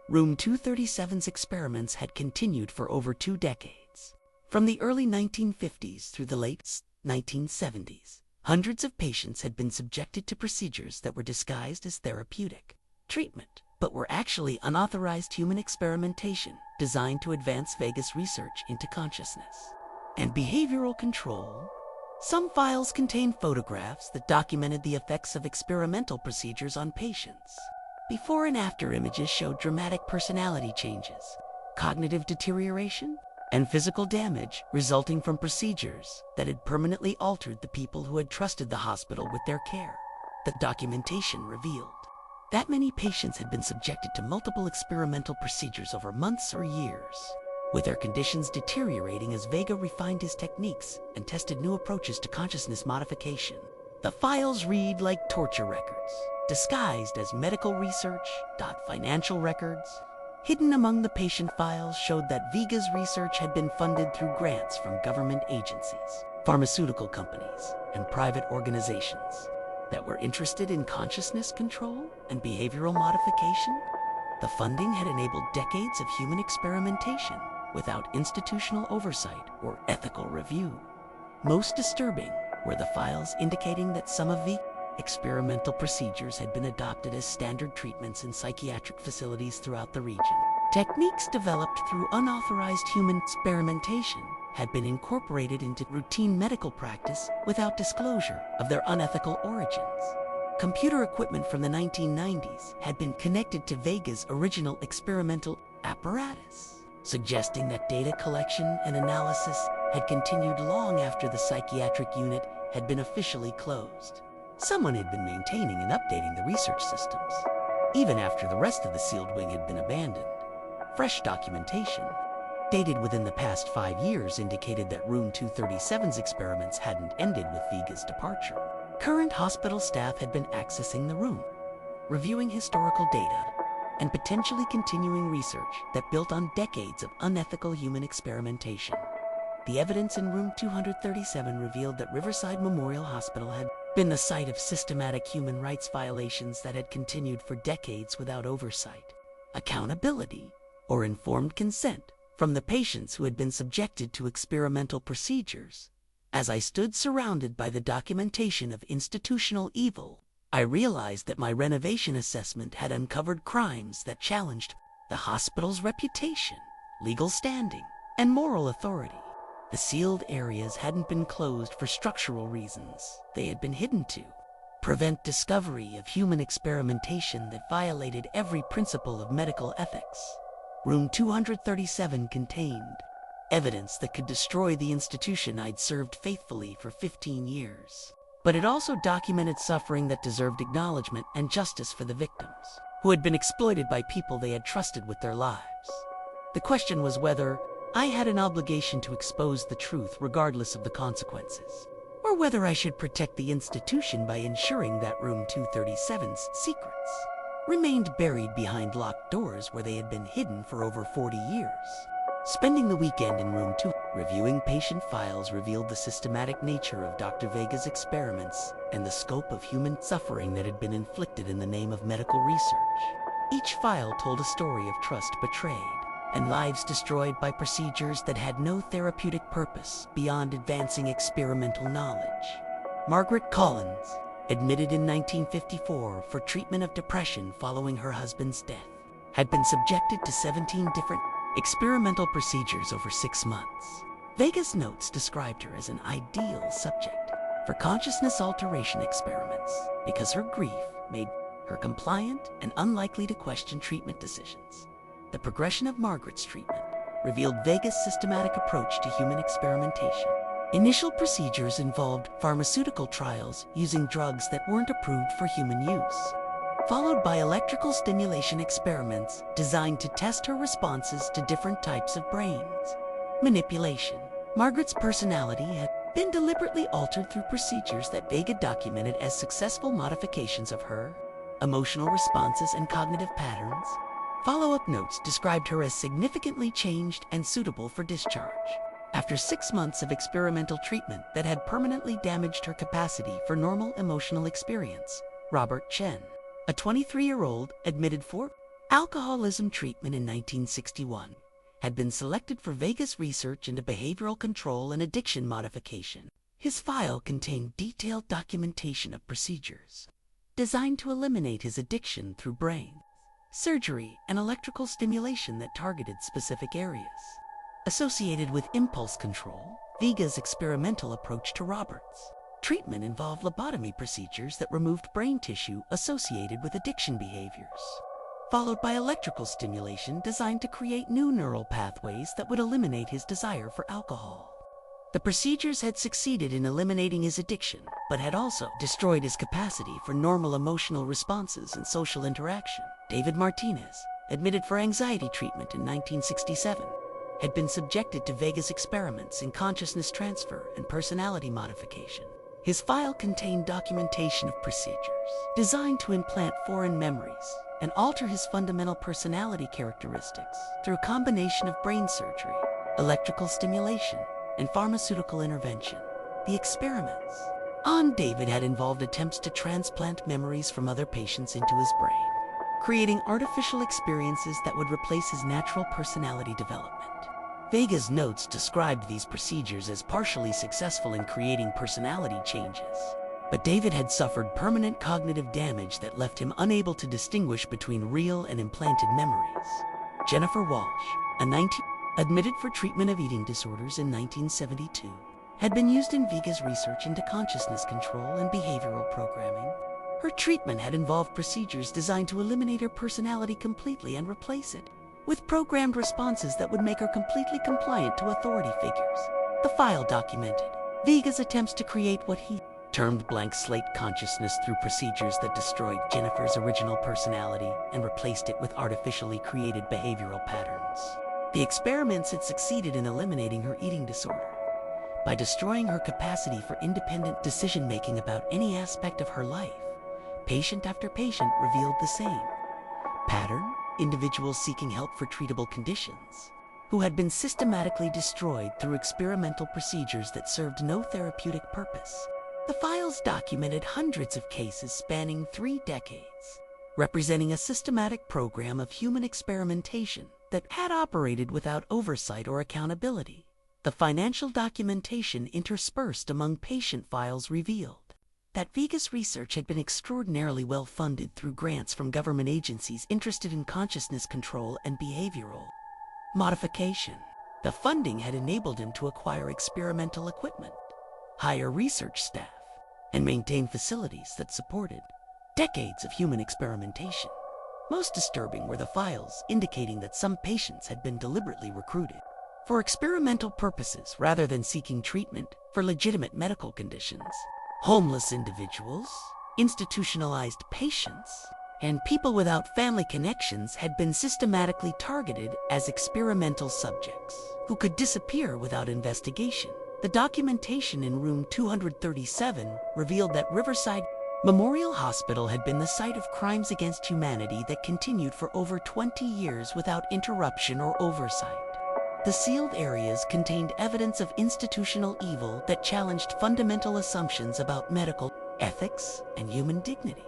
room 237's experiments had continued for over 2 decades. From the early 1950s through the late 1970s, hundreds of patients had been subjected to procedures that were disguised as therapeutic treatment, but were actually unauthorized human experimentation designed to advance Vega's research into consciousness and behavioral control. Some files contained photographs that documented the effects of experimental procedures on patients. Before and after images showed dramatic personality changes, cognitive deterioration, and physical damage resulting from procedures that had permanently altered the people who had trusted the hospital with their care. The documentation revealed that many patients had been subjected to multiple experimental procedures over months or years, with their conditions deteriorating as Vega refined his techniques and tested new approaches to consciousness modification. The files read like torture records, disguised as medical research. Financial records hidden among the patient files showed that Vega's research had been funded through grants from government agencies, pharmaceutical companies, and private organizations that were interested in consciousness control and behavioral modification. The funding had enabled decades of human experimentation without institutional oversight or ethical review. Most disturbing were the files indicating that some of the experimental procedures had been adopted as standard treatments in psychiatric facilities throughout the region. Techniques developed through unauthorized human experimentation had been incorporated into routine medical practice without disclosure of their unethical origins. Computer equipment from the 1990s had been connected to Vega's original experimental apparatus, suggesting that data collection and analysis had continued long after the psychiatric unit had been officially closed. Someone had been maintaining and updating the research systems, even after the rest of the sealed wing had been abandoned. Fresh documentation, dated within the past 5 years, indicated that Room 237's experiments hadn't ended with Vega's departure. Current hospital staff had been accessing the room, reviewing historical data, and potentially continuing research that built on decades of unethical human experimentation. The evidence in Room 237 revealed that Riverside Memorial Hospital had been the site of systematic human rights violations that had continued for decades without oversight, accountability, or informed consent from the patients who had been subjected to experimental procedures. As I stood surrounded by the documentation of institutional evil, I realized that my renovation assessment had uncovered crimes that challenged the hospital's reputation, legal standing, and moral authority. The sealed areas hadn't been closed for structural reasons. They had been hidden to prevent discovery of human experimentation that violated every principle of medical ethics. Room 237 contained evidence that could destroy the institution I'd served faithfully for 15 years. But it also documented suffering that deserved acknowledgement and justice for the victims, who had been exploited by people they had trusted with their lives. The question was whether I had an obligation to expose the truth regardless of the consequences, or whether I should protect the institution by ensuring that Room 237's secrets remained buried behind locked doors where they had been hidden for over 40 years. Spending the weekend in Room 2, reviewing patient files revealed the systematic nature of Dr. Vega's experiments and the scope of human suffering that had been inflicted in the name of medical research. Each file told a story of trust betrayed and lives destroyed by procedures that had no therapeutic purpose beyond advancing experimental knowledge. Margaret Collins, admitted in 1954 for treatment of depression following her husband's death, had been subjected to 17 different experimental procedures over 6 months. Vega's notes described her as an ideal subject for consciousness alteration experiments because her grief made her compliant and unlikely to question treatment decisions. The progression of Margaret's treatment revealed Vega's systematic approach to human experimentation. Initial procedures involved pharmaceutical trials using drugs that weren't approved for human use, followed by electrical stimulation experiments designed to test her responses to different types of brains. Manipulation. Margaret's personality had been deliberately altered through procedures that Vega documented as successful modifications of her emotional responses and cognitive patterns. Follow-up notes described her as significantly changed and suitable for discharge after 6 months of experimental treatment that had permanently damaged her capacity for normal emotional experience. Robert Chen, a 23-year-old admitted for alcoholism treatment in 1961, had been selected for Vega's research into behavioral control and addiction modification. His file contained detailed documentation of procedures designed to eliminate his addiction through brain surgery and electrical stimulation that targeted specific areas. Associated with impulse control, Vega's experimental approach to Robert's treatment involved lobotomy procedures that removed brain tissue associated with addiction behaviors, followed by electrical stimulation designed to create new neural pathways that would eliminate his desire for alcohol. The procedures had succeeded in eliminating his addiction, but had also destroyed his capacity for normal emotional responses and social interaction. David Martinez, admitted for anxiety treatment in 1967, had been subjected to Vega's experiments in consciousness transfer and personality modification. His file contained documentation of procedures designed to implant foreign memories and alter his fundamental personality characteristics through a combination of brain surgery, electrical stimulation, and pharmaceutical intervention. The experiments on David had involved attempts to transplant memories from other patients into his brain, creating artificial experiences that would replace his natural personality development. Vega's notes described these procedures as partially successful in creating personality changes, but David had suffered permanent cognitive damage that left him unable to distinguish between real and implanted memories. Jennifer Walsh, admitted for treatment of eating disorders in 1972, had been used in Vega's research into consciousness control and behavioral programming. Her treatment had involved procedures designed to eliminate her personality completely and replace it with programmed responses that would make her completely compliant to authority figures. The file documented Vega's attempts to create what he termed blank slate consciousness through procedures that destroyed Jennifer's original personality and replaced it with artificially created behavioral patterns. The experiments had succeeded in eliminating her eating disorder. By destroying her capacity for independent decision-making about any aspect of her life, patient after patient revealed the same pattern: individuals seeking help for treatable conditions, who had been systematically destroyed through experimental procedures that served no therapeutic purpose. The files documented hundreds of cases spanning 3 decades, representing a systematic program of human experimentation that had operated without oversight or accountability. The financial documentation interspersed among patient files revealed that Vega's research had been extraordinarily well funded through grants from government agencies interested in consciousness control and behavioral modification. The funding had enabled him to acquire experimental equipment, hire research staff, and maintain facilities that supported decades of human experimentation. Most disturbing were the files indicating that some patients had been deliberately recruited for experimental purposes rather than seeking treatment for legitimate medical conditions. Homeless individuals, institutionalized patients, and people without family connections had been systematically targeted as experimental subjects who could disappear without investigation. The documentation in room 237 revealed that Riverside Memorial Hospital had been the site of crimes against humanity that continued for over 20 years without interruption or oversight. The sealed areas contained evidence of institutional evil that challenged fundamental assumptions about medical ethics and human dignity.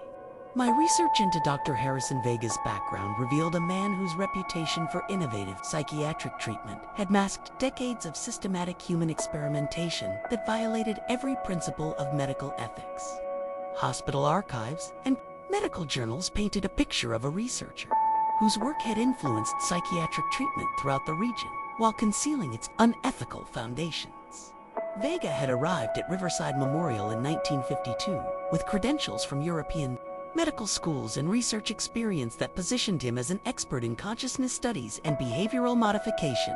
My research into Dr. Harrison Vega's background revealed a man whose reputation for innovative psychiatric treatment had masked decades of systematic human experimentation that violated every principle of medical ethics. Hospital archives and medical journals painted a picture of a researcher whose work had influenced psychiatric treatment throughout the region while concealing its unethical foundations. Vega had arrived at Riverside Memorial in 1952 with credentials from European medical schools and research experience that positioned him as an expert in consciousness studies and behavioral modification.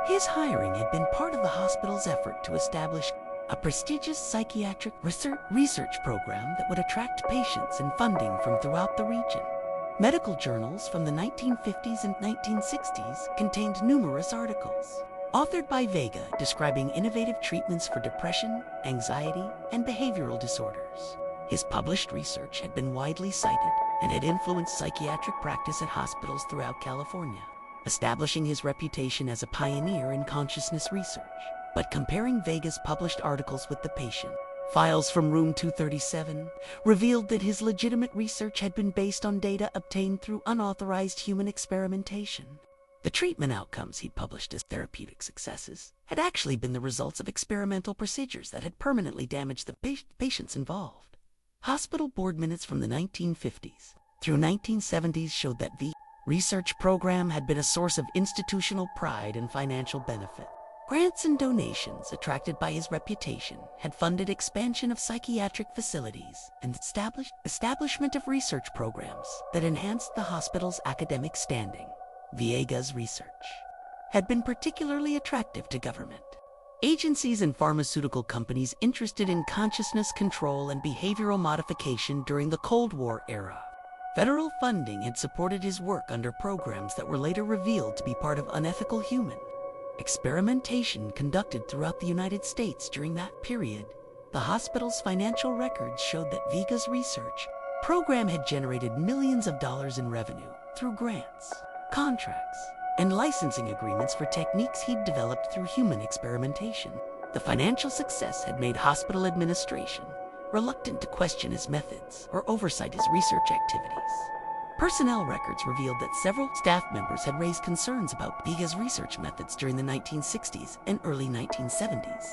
His hiring had been part of the hospital's effort to establish a prestigious psychiatric research program that would attract patients and funding from throughout the region. Medical journals from the 1950s and 1960s contained numerous articles, authored by Vega, describing innovative treatments for depression, anxiety, and behavioral disorders. His published research had been widely cited and had influenced psychiatric practice at hospitals throughout California, establishing his reputation as a pioneer in consciousness research. But comparing Vega's published articles with the patient files from room 237 revealed that his legitimate research had been based on data obtained through unauthorized human experimentation. The treatment outcomes he'd published as therapeutic successes had actually been the results of experimental procedures that had permanently damaged the patients involved. Hospital board minutes from the 1950s through 1970s showed that the research program had been a source of institutional pride and financial benefit. Grants and donations attracted by his reputation had funded expansion of psychiatric facilities and establishment of research programs that enhanced the hospital's academic standing. Vega's research had been particularly attractive to government agencies and pharmaceutical companies interested in consciousness control and behavioral modification during the Cold War era. Federal funding had supported his work under programs that were later revealed to be part of unethical human experimentation conducted throughout the United States during that period. The hospital's financial records showed that Vega's research program had generated millions of dollars in revenue through grants, contracts, and licensing agreements for techniques he'd developed through human experimentation. The financial success had made hospital administration reluctant to question his methods or oversight his research activities. Personnel records revealed that several staff members had raised concerns about Vega's research methods during the 1960s and early 1970s.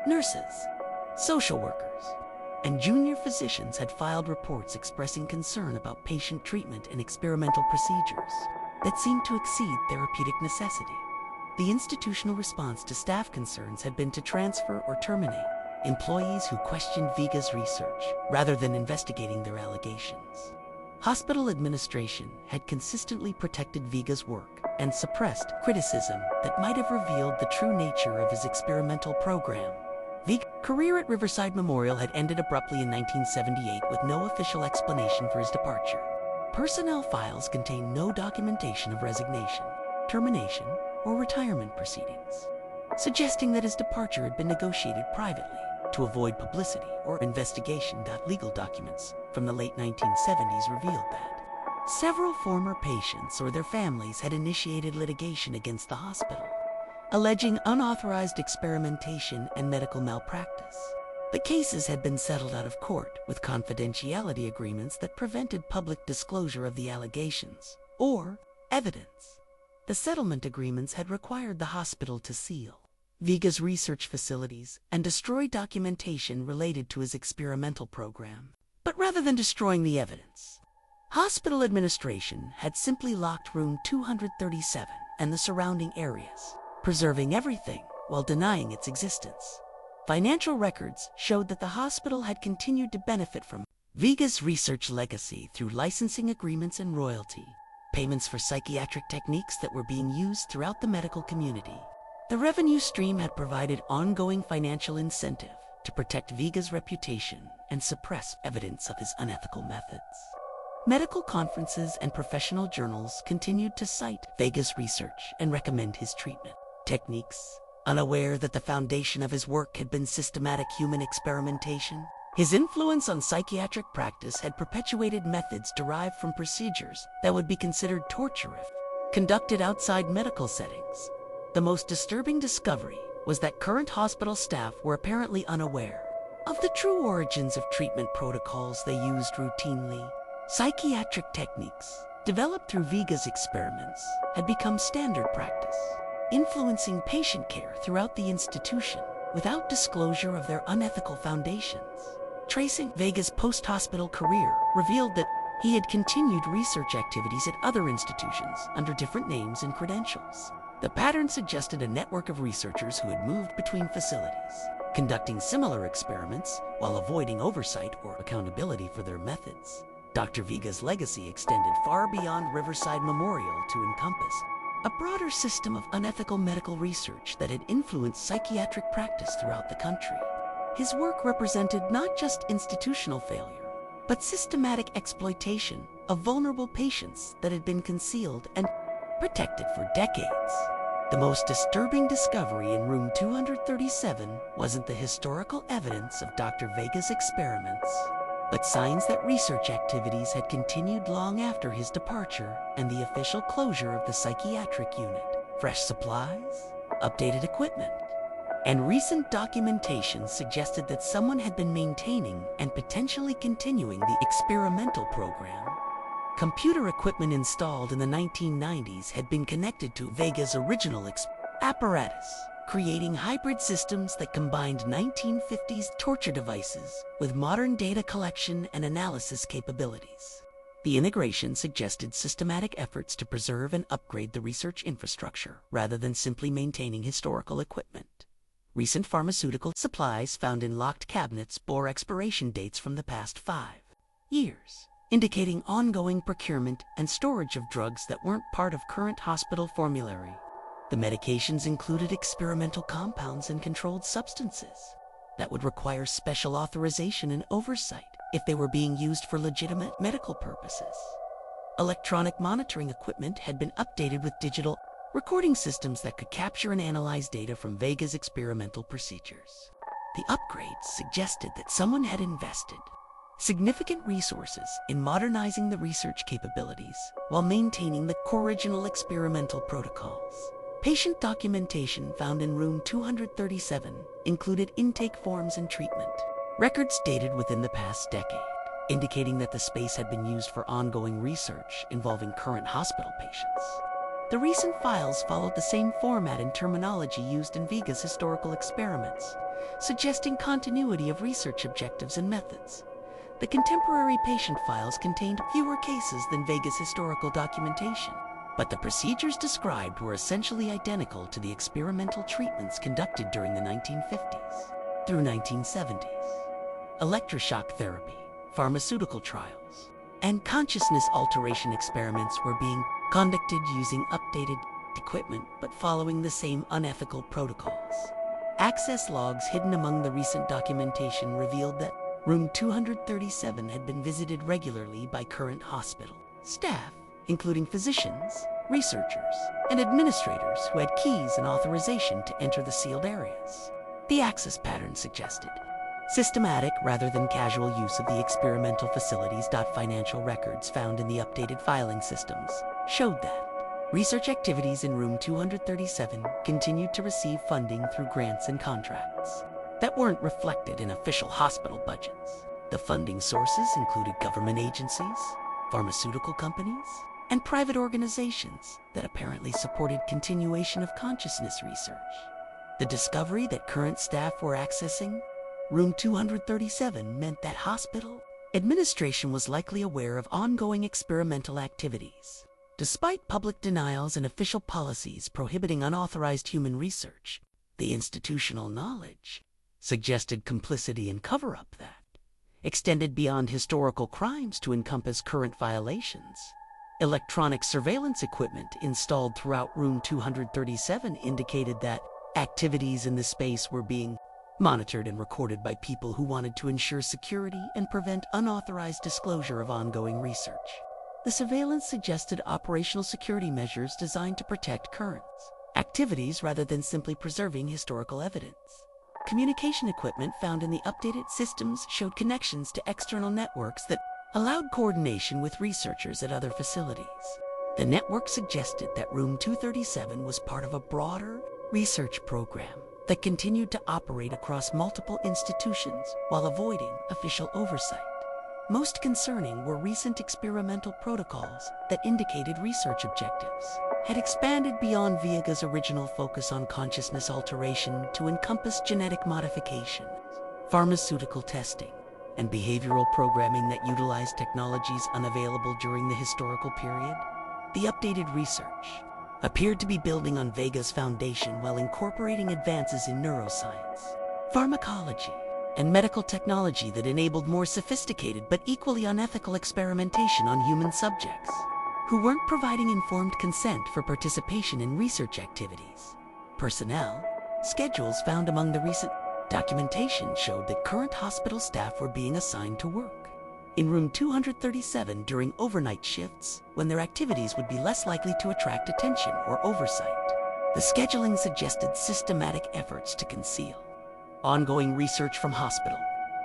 Nurses, social workers, and junior physicians had filed reports expressing concern about patient treatment and experimental procedures that seemed to exceed therapeutic necessity. The institutional response to staff concerns had been to transfer or terminate employees who questioned Vega's research rather than investigating their allegations. Hospital administration had consistently protected Vega's work and suppressed criticism that might have revealed the true nature of his experimental program. Vega career at Riverside Memorial had ended abruptly in 1978 with no official explanation for his departure. Personnel files contained no documentation of resignation, termination, or retirement proceedings, suggesting that his departure had been negotiated privately to avoid publicity or investigation. Legal documents from the late 1970s revealed that several former patients or their families had initiated litigation against the hospital, alleging unauthorized experimentation and medical malpractice. The cases had been settled out of court with confidentiality agreements that prevented public disclosure of the allegations or evidence. The settlement agreements had required the hospital to seal Vega's research facilities and destroy documentation related to his experimental program. But rather than destroying the evidence, hospital administration had simply locked room 237 and the surrounding areas, preserving everything while denying its existence. Financial records showed that the hospital had continued to benefit from Vega's research legacy through licensing agreements and royalty payments for psychiatric techniques that were being used throughout the medical community. The revenue stream had provided ongoing financial incentive to protect Vega's reputation and suppress evidence of his unethical methods. Medical conferences and professional journals continued to cite Vega's research and recommend his treatment techniques, unaware that the foundation of his work had been systematic human experimentation. His influence on psychiatric practice had perpetuated methods derived from procedures that would be considered torture if conducted outside medical settings. The most disturbing discovery was that current hospital staff were apparently unaware of the true origins of treatment protocols they used routinely. Psychiatric techniques developed through Vega's experiments had become standard practice, influencing patient care throughout the institution without disclosure of their unethical foundations. Tracing Vega's post-hospital career revealed that he had continued research activities at other institutions under different names and credentials. The pattern suggested a network of researchers who had moved between facilities, conducting similar experiments while avoiding oversight or accountability for their methods. Dr. Vega's legacy extended far beyond Riverside Memorial to encompass a broader system of unethical medical research that had influenced psychiatric practice throughout the country. His work represented not just institutional failure, but systematic exploitation of vulnerable patients that had been concealed and protected for decades. The most disturbing discovery in room 237 wasn't the historical evidence of Dr. Vega's experiments, but signs that research activities had continued long after his departure and the official closure of the psychiatric unit. Fresh supplies, updated equipment, and recent documentation suggested that someone had been maintaining and potentially continuing the experimental program. Computer equipment installed in the 1990s had been connected to Vega's original apparatus, creating hybrid systems that combined 1950s torture devices with modern data collection and analysis capabilities. The integration suggested systematic efforts to preserve and upgrade the research infrastructure rather than simply maintaining historical equipment. Recent pharmaceutical supplies found in locked cabinets bore expiration dates from the past 5 years, indicating ongoing procurement and storage of drugs that weren't part of current hospital formulary. The medications included experimental compounds and controlled substances that would require special authorization and oversight if they were being used for legitimate medical purposes. Electronic monitoring equipment had been updated with digital recording systems that could capture and analyze data from Vega's experimental procedures. The upgrades suggested that someone had invested significant resources in modernizing the research capabilities while maintaining the original experimental protocols. Patient documentation found in room 237 included intake forms and treatment records dated within the past decade, indicating that the space had been used for ongoing research involving current hospital patients. The recent files followed the same format and terminology used in Vega's historical experiments, suggesting continuity of research objectives and methods. The contemporary patient files contained fewer cases than Vega's historical documentation, but the procedures described were essentially identical to the experimental treatments conducted during the 1950s through 1970s. Electroshock therapy, pharmaceutical trials, and consciousness alteration experiments were being conducted using updated equipment but following the same unethical protocols. Access logs hidden among the recent documentation revealed that room 237 had been visited regularly by current hospital staff, including physicians, researchers, and administrators who had keys and authorization to enter the sealed areas. The access pattern suggested systematic rather than casual use of the experimental facilities. Financial records found in the updated filing systems showed that research activities in room 237 continued to receive funding through grants and contracts that weren't reflected in official hospital budgets. The funding sources included government agencies, pharmaceutical companies, and private organizations that apparently supported continuation of consciousness research. The discovery that current staff were accessing room 237 meant that hospital administration was likely aware of ongoing experimental activities. Despite public denials and official policies prohibiting unauthorized human research, the institutional knowledge suggested complicity and cover-up that extended beyond historical crimes to encompass current violations. Electronic surveillance equipment installed throughout room 237 indicated that activities in the space were being monitored and recorded by people who wanted to ensure security and prevent unauthorized disclosure of ongoing research. The surveillance suggested operational security measures designed to protect current activities rather than simply preserving historical evidence. Communication equipment found in the updated systems showed connections to external networks that allowed coordination with researchers at other facilities. The network suggested that room 237 was part of a broader research program that continued to operate across multiple institutions while avoiding official oversight. Most concerning were recent experimental protocols that indicated research objectives had expanded beyond Viega's original focus on consciousness alteration to encompass genetic modification, pharmaceutical testing, and behavioral programming that utilized technologies unavailable during the historical period. The updated research appeared to be building on Vega's foundation while incorporating advances in neuroscience, pharmacology, and medical technology that enabled more sophisticated but equally unethical experimentation on human subjects who weren't providing informed consent for participation in research activities. Personnel schedules found among the recent documentation showed that current hospital staff were being assigned to work in room 237 during overnight shifts when their activities would be less likely to attract attention or oversight. The scheduling suggested systematic efforts to conceal ongoing research from hospital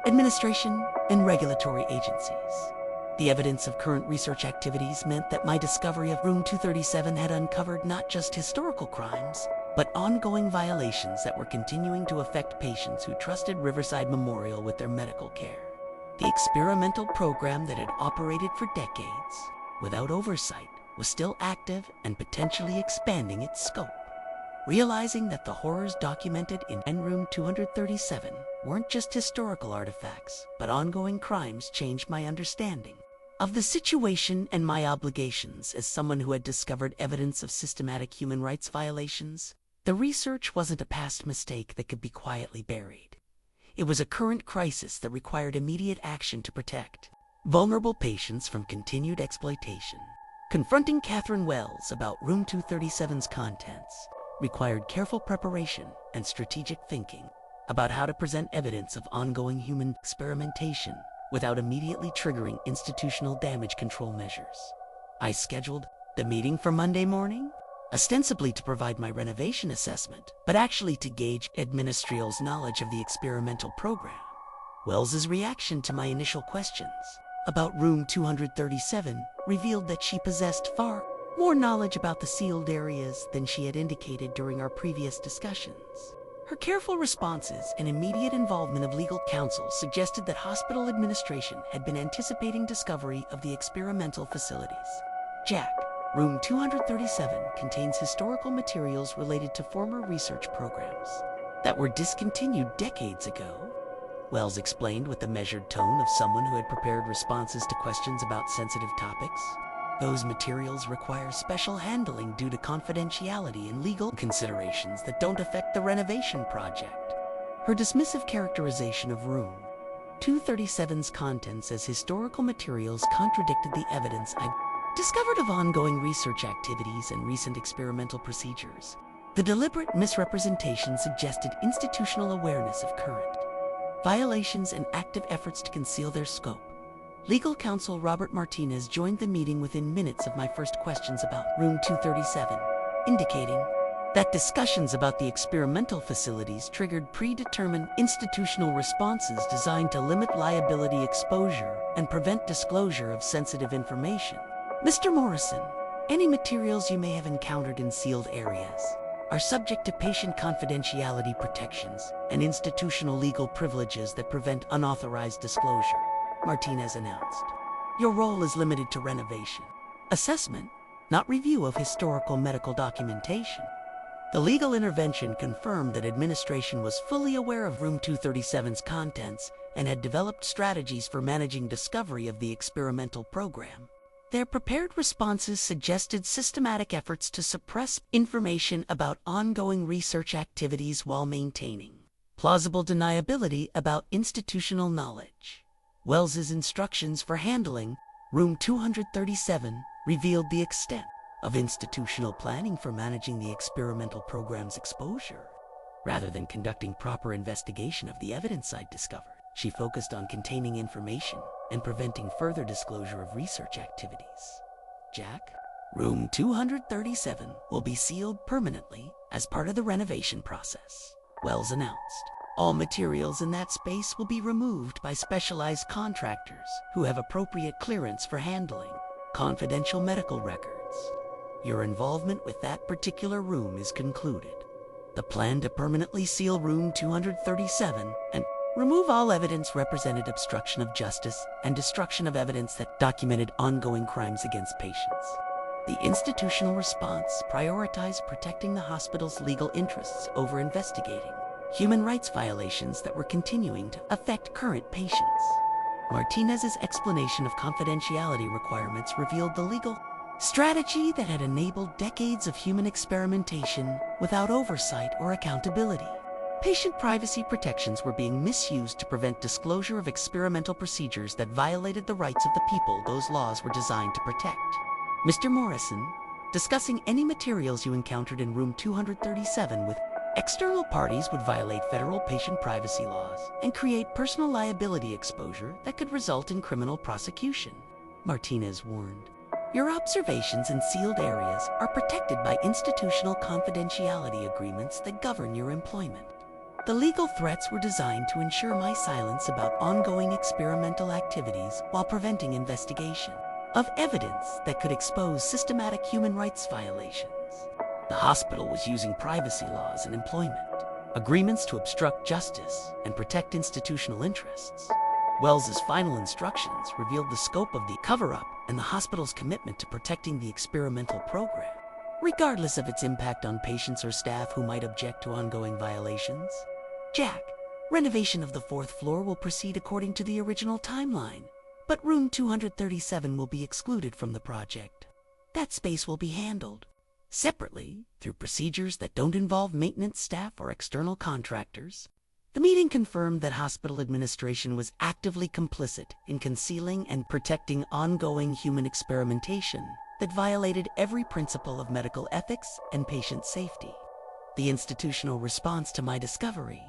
administration and regulatory agencies. The evidence of current research activities meant that my discovery of room 237 had uncovered not just historical crimes, but ongoing violations that were continuing to affect patients who trusted Riverside Memorial with their medical care. The experimental program that had operated for decades without oversight was still active and potentially expanding its scope. Realizing that the horrors documented in room 237 weren't just historical artifacts, but ongoing crimes changed my understanding of the situation and my obligations as someone who had discovered evidence of systematic human rights violations. The research wasn't a past mistake that could be quietly buried. It was a current crisis that required immediate action to protect vulnerable patients from continued exploitation. Confronting Catherine Wells about room 237's contents required careful preparation and strategic thinking about how to present evidence of ongoing human experimentation without immediately triggering institutional damage control measures. I scheduled the meeting for Monday morning, ostensibly to provide my renovation assessment, but actually to gauge administrial's knowledge of the experimental program. Wells's reaction to my initial questions about room 237 revealed that she possessed far more knowledge about the sealed areas than she had indicated during our previous discussions. Her careful responses and immediate involvement of legal counsel suggested that hospital administration had been anticipating discovery of the experimental facilities. Jack, room 237 contains historical materials related to former research programs that were discontinued decades ago, Wells explained with the measured tone of someone who had prepared responses to questions about sensitive topics. Those materials require special handling due to confidentiality and legal considerations that don't affect the renovation project. Her dismissive characterization of room 237's contents as historical materials contradicted the evidence I discovered of ongoing research activities and recent experimental procedures. The deliberate misrepresentation suggested institutional awareness of current violations and active efforts to conceal their scope. Legal counsel Robert Martinez joined the meeting within minutes of my first questions about Room 237, indicating that discussions about the experimental facilities triggered predetermined institutional responses designed to limit liability exposure and prevent disclosure of sensitive information. Mr. Morrison, any materials you may have encountered in sealed areas are subject to patient confidentiality protections and institutional legal privileges that prevent unauthorized disclosure, Martinez announced. Your role is limited to renovation, assessment, not review of historical medical documentation. The legal intervention confirmed that administration was fully aware of Room 237's contents and had developed strategies for managing discovery of the experimental program. Their prepared responses suggested systematic efforts to suppress information about ongoing research activities while maintaining plausible deniability about institutional knowledge. Wells's instructions for handling Room 237 revealed the extent of institutional planning for managing the experimental program's exposure. Rather than conducting proper investigation of the evidence I'd discovered, she focused on containing information and preventing further disclosure of research activities. Jack, Room 237 will be sealed permanently as part of the renovation process, Wells announced. All materials in that space will be removed by specialized contractors who have appropriate clearance for handling confidential medical records. Your involvement with that particular room is concluded. The plan to permanently seal Room 237 and remove all evidence represented obstruction of justice and destruction of evidence that documented ongoing crimes against patients. The institutional response prioritized protecting the hospital's legal interests over investigating human rights violations that were continuing to affect current patients. Martinez's explanation of confidentiality requirements revealed the legal strategy that had enabled decades of human experimentation without oversight or accountability. Patient privacy protections were being misused to prevent disclosure of experimental procedures that violated the rights of the people those laws were designed to protect. Mr. Morrison, discussing any materials you encountered in Room 237 with external parties would violate federal patient privacy laws and create personal liability exposure that could result in criminal prosecution, Martinez warned. Your observations in sealed areas are protected by institutional confidentiality agreements that govern your employment. The legal threats were designed to ensure my silence about ongoing experimental activities while preventing investigation of evidence that could expose systematic human rights violations. The hospital was using privacy laws and employment agreements to obstruct justice and protect institutional interests. Wells's final instructions revealed the scope of the cover-up and the hospital's commitment to protecting the experimental program, regardless of its impact on patients or staff who might object to ongoing violations. Jack, renovation of the 4th floor will proceed according to the original timeline, but Room 237 will be excluded from the project. That space will be handled separately through procedures that don't involve maintenance staff or external contractors. The meeting confirmed that hospital administration was actively complicit in concealing and protecting ongoing human experimentation that violated every principle of medical ethics and patient safety. The institutional response to my discovery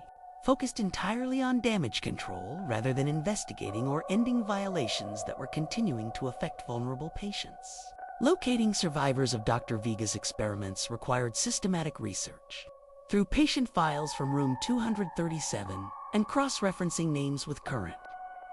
focused entirely on damage control rather than investigating or ending violations that were continuing to affect vulnerable patients. Locating survivors of Dr. Vega's experiments required systematic research through patient files from Room 237 and cross-referencing names with current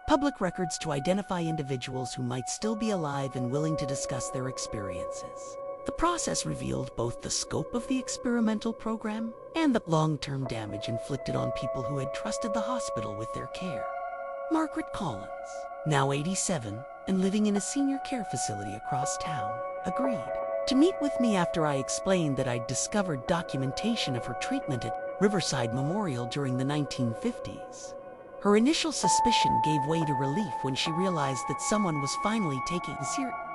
public records to identify individuals who might still be alive and willing to discuss their experiences. The process revealed both the scope of the experimental program and the long-term damage inflicted on people who had trusted the hospital with their care. Margaret Collins, now 87 and living in a senior care facility across town, agreed to meet with me after I explained that I'd discovered documentation of her treatment at Riverside Memorial during the 1950s. Her initial suspicion gave way to relief when she realized that someone was finally taking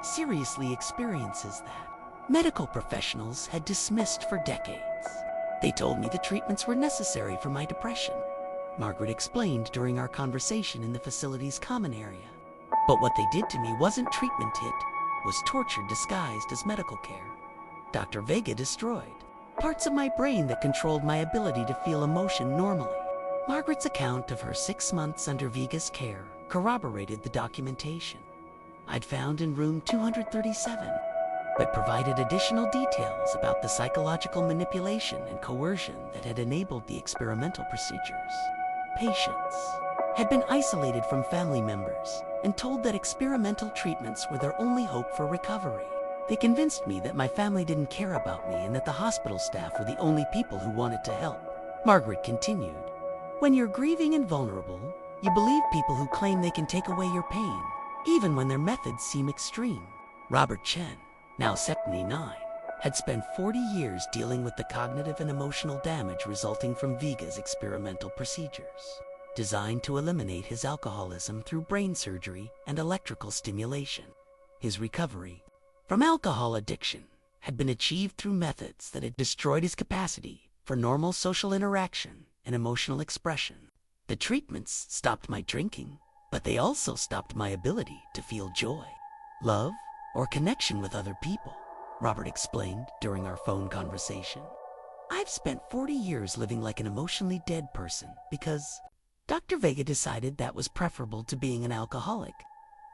seriously experiences that medical professionals had dismissed for decades. They told me the treatments were necessary for my depression, Margaret explained during our conversation in the facility's common area. But what they did to me wasn't treatment, it was torture disguised as medical care. Dr. Vega destroyed parts of my brain that controlled my ability to feel emotion normally. Margaret's account of her 6 months under Viga's care corroborated the documentation I'd found in room 237, but provided additional details about the psychological manipulation and coercion that had enabled the experimental procedures. Patients had been isolated from family members and told that experimental treatments were their only hope for recovery. They convinced me that my family didn't care about me and that the hospital staff were the only people who wanted to help. Margaret continued, "When you're grieving and vulnerable, you believe people who claim they can take away your pain, even when their methods seem extreme." Robert Chen, now 79, had spent 40 years dealing with the cognitive and emotional damage resulting from Viga's experimental procedures, designed to eliminate his alcoholism through brain surgery and electrical stimulation. His recovery from alcohol addiction had been achieved through methods that had destroyed his capacity for normal social interaction and emotional expression. The treatments stopped my drinking, but they also stopped my ability to feel joy, love, or connection with other people, Robert explained during our phone conversation. "I've spent 40 years living like an emotionally dead person because Dr. Vega decided that was preferable to being an alcoholic."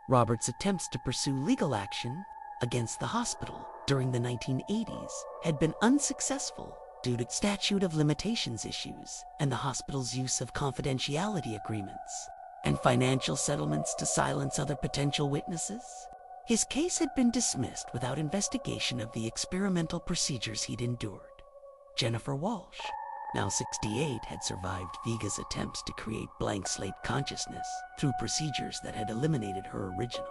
Robert's attempts to pursue legal action against the hospital during the 1980s had been unsuccessful due to statute of limitations issues and the hospital's use of confidentiality agreements and financial settlements to silence other potential witnesses. His case had been dismissed without investigation of the experimental procedures he'd endured. Jennifer Walsh, now 68, had survived Viga's attempts to create blank slate consciousness through procedures that had eliminated her original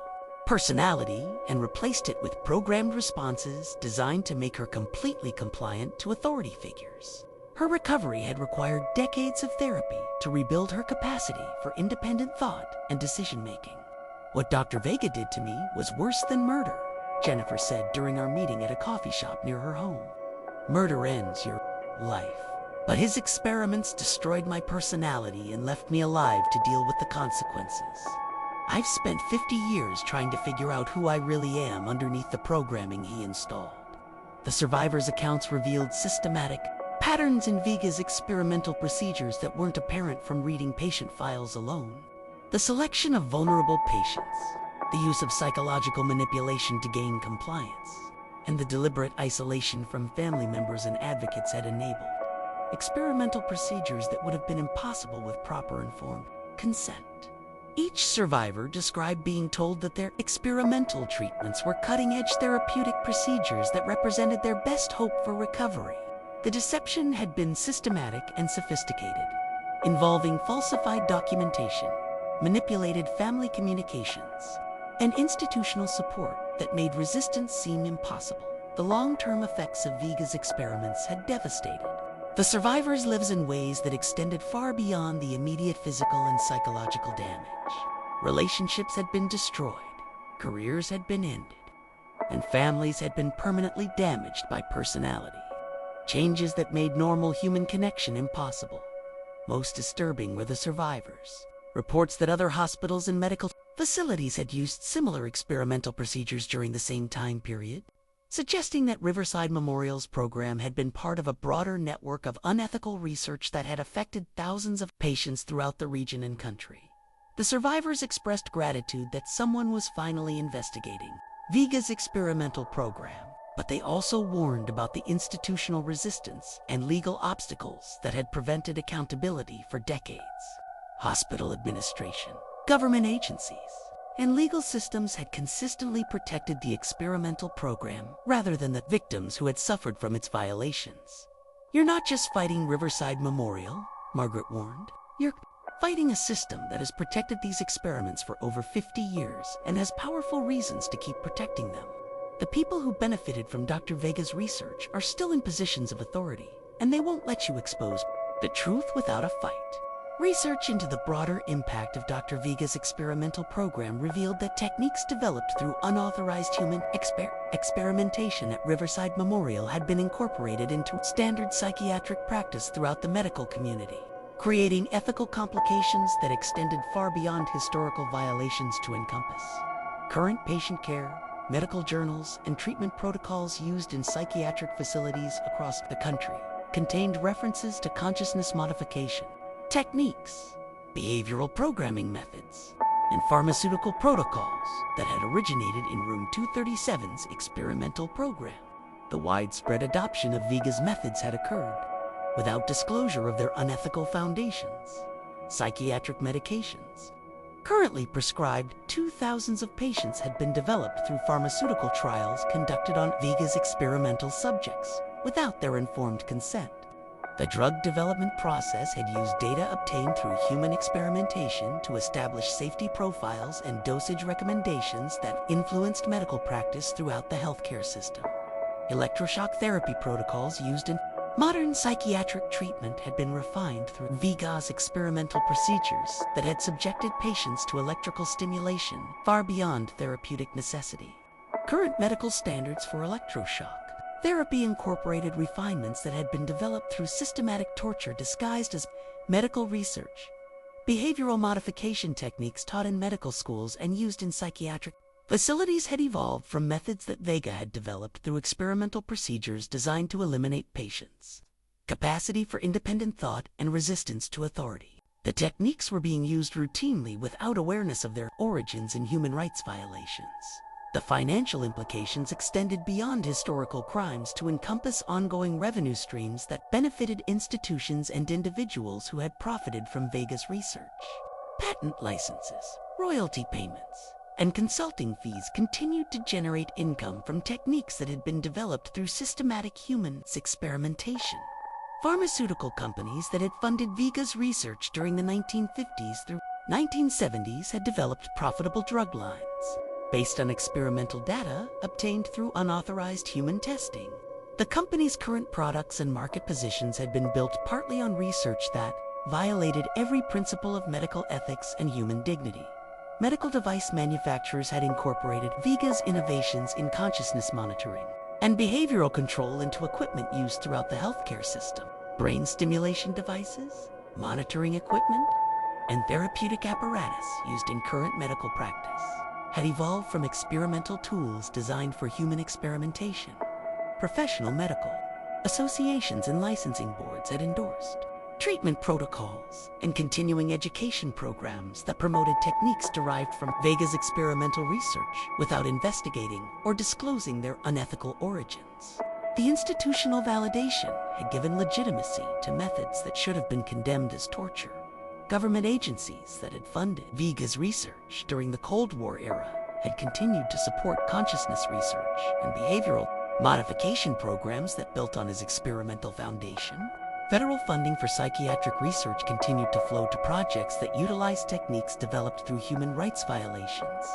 personality and replaced it with programmed responses designed to make her completely compliant to authority figures. Her recovery had required decades of therapy to rebuild her capacity for independent thought and decision-making. "What Dr. Vega did to me was worse than murder," Jennifer said during our meeting at a coffee shop near her home. "Murder ends your life, but his experiments destroyed my personality and left me alive to deal with the consequences. I've spent 50 years trying to figure out who I really am underneath the programming he installed." The survivors' accounts revealed systematic patterns in Viga's experimental procedures that weren't apparent from reading patient files alone. The selection of vulnerable patients, the use of psychological manipulation to gain compliance, and the deliberate isolation from family members and advocates had enabled experimental procedures that would have been impossible with proper informed consent. Each survivor described being told that their experimental treatments were cutting-edge therapeutic procedures that represented their best hope for recovery. The deception had been systematic and sophisticated, involving falsified documentation, manipulated family communications, and institutional support that made resistance seem impossible. The long-term effects of Viga's experiments had devastated the survivors' lives in ways that extended far beyond the immediate physical and psychological damage. Relationships had been destroyed, careers had been ended, and families had been permanently damaged by personality changes that made normal human connection impossible. Most disturbing were the survivors. Reports that other hospitals and medical facilities had used similar experimental procedures during the same time period, suggesting that Riverside Memorial's program had been part of a broader network of unethical research that had affected thousands of patients throughout the region and country. The survivors expressed gratitude that someone was finally investigating Viga's experimental program, but they also warned about the institutional resistance and legal obstacles that had prevented accountability for decades. Hospital administration, government agencies, and legal systems had consistently protected the experimental program rather than the victims who had suffered from its violations. "You're not just fighting Riverside Memorial," Margaret warned. "You're fighting a system that has protected these experiments for over 50 years and has powerful reasons to keep protecting them. The people who benefited from Dr. Vega's research are still in positions of authority, and they won't let you expose the truth without a fight." Research into the broader impact of Dr. Vega's experimental program revealed that techniques developed through unauthorized human experimentation at Riverside Memorial had been incorporated into standard psychiatric practice throughout the medical community, creating ethical complications that extended far beyond historical violations to encompass current patient care, medical journals, and treatment protocols used in psychiatric facilities across the country contained references to consciousness modification, techniques, behavioral programming methods, and pharmaceutical protocols that had originated in Room 237's experimental program. The widespread adoption of Viga's methods had occurred without disclosure of their unethical foundations. Psychiatric medications currently prescribed to thousands of patients had been developed through pharmaceutical trials conducted on Viga's experimental subjects without their informed consent. The drug development process had used data obtained through human experimentation to establish safety profiles and dosage recommendations that influenced medical practice throughout the healthcare system. Electroshock therapy protocols used in modern psychiatric treatment had been refined through Viga's experimental procedures that had subjected patients to electrical stimulation far beyond therapeutic necessity. Current medical standards for electroshock therapy incorporated refinements that had been developed through systematic torture disguised as medical research. Behavioral modification techniques taught in medical schools and used in psychiatric facilities had evolved from methods that Vega had developed through experimental procedures designed to eliminate patients' capacity for independent thought and resistance to authority. The techniques were being used routinely without awareness of their origins in human rights violations. The financial implications extended beyond historical crimes to encompass ongoing revenue streams that benefited institutions and individuals who had profited from Vega's research. Patent licenses, royalty payments, and consulting fees continued to generate income from techniques that had been developed through systematic human experimentation. Pharmaceutical companies that had funded Vega's research during the 1950s through 1970s had developed profitable drug lines based on experimental data obtained through unauthorized human testing. The company's current products and market positions had been built partly on research that violated every principle of medical ethics and human dignity. Medical device manufacturers had incorporated Vega's innovations in consciousness monitoring and behavioral control into equipment used throughout the healthcare system. Brain stimulation devices, monitoring equipment, and therapeutic apparatus used in current medical practice had evolved from experimental tools designed for human experimentation. Professional medical associations and licensing boards had endorsed treatment protocols and continuing education programs that promoted techniques derived from Vega's experimental research without investigating or disclosing their unethical origins. The institutional validation had given legitimacy to methods that should have been condemned as torture. Government agencies that had funded Vega's research during the Cold War era had continued to support consciousness research and behavioral modification programs that built on his experimental foundation. Federal funding for psychiatric research continued to flow to projects that utilized techniques developed through human rights violations.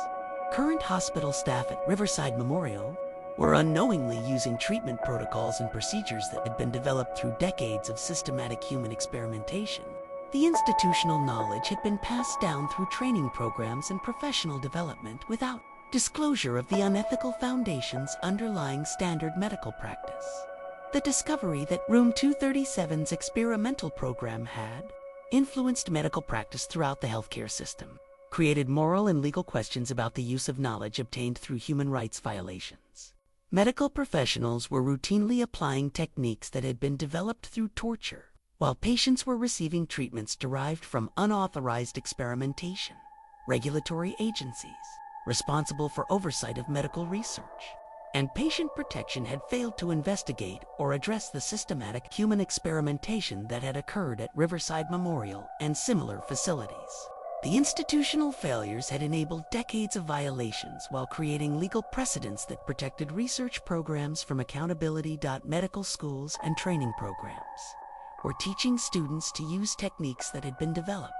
Current hospital staff at Riverside Memorial were unknowingly using treatment protocols and procedures that had been developed through decades of systematic human experimentation. The institutional knowledge had been passed down through training programs and professional development without disclosure of the unethical foundations underlying standard medical practice. The discovery that Room 237's experimental program had influenced medical practice throughout the healthcare system created moral and legal questions about the use of knowledge obtained through human rights violations. Medical professionals were routinely applying techniques that had been developed through torture, while patients were receiving treatments derived from unauthorized experimentation. Regulatory agencies responsible for oversight of medical research and patient protection had failed to investigate or address the systematic human experimentation that had occurred at Riverside Memorial and similar facilities. The institutional failures had enabled decades of violations while creating legal precedents that protected research programs from accountability. Medical schools and training programs were teaching students to use techniques that had been developed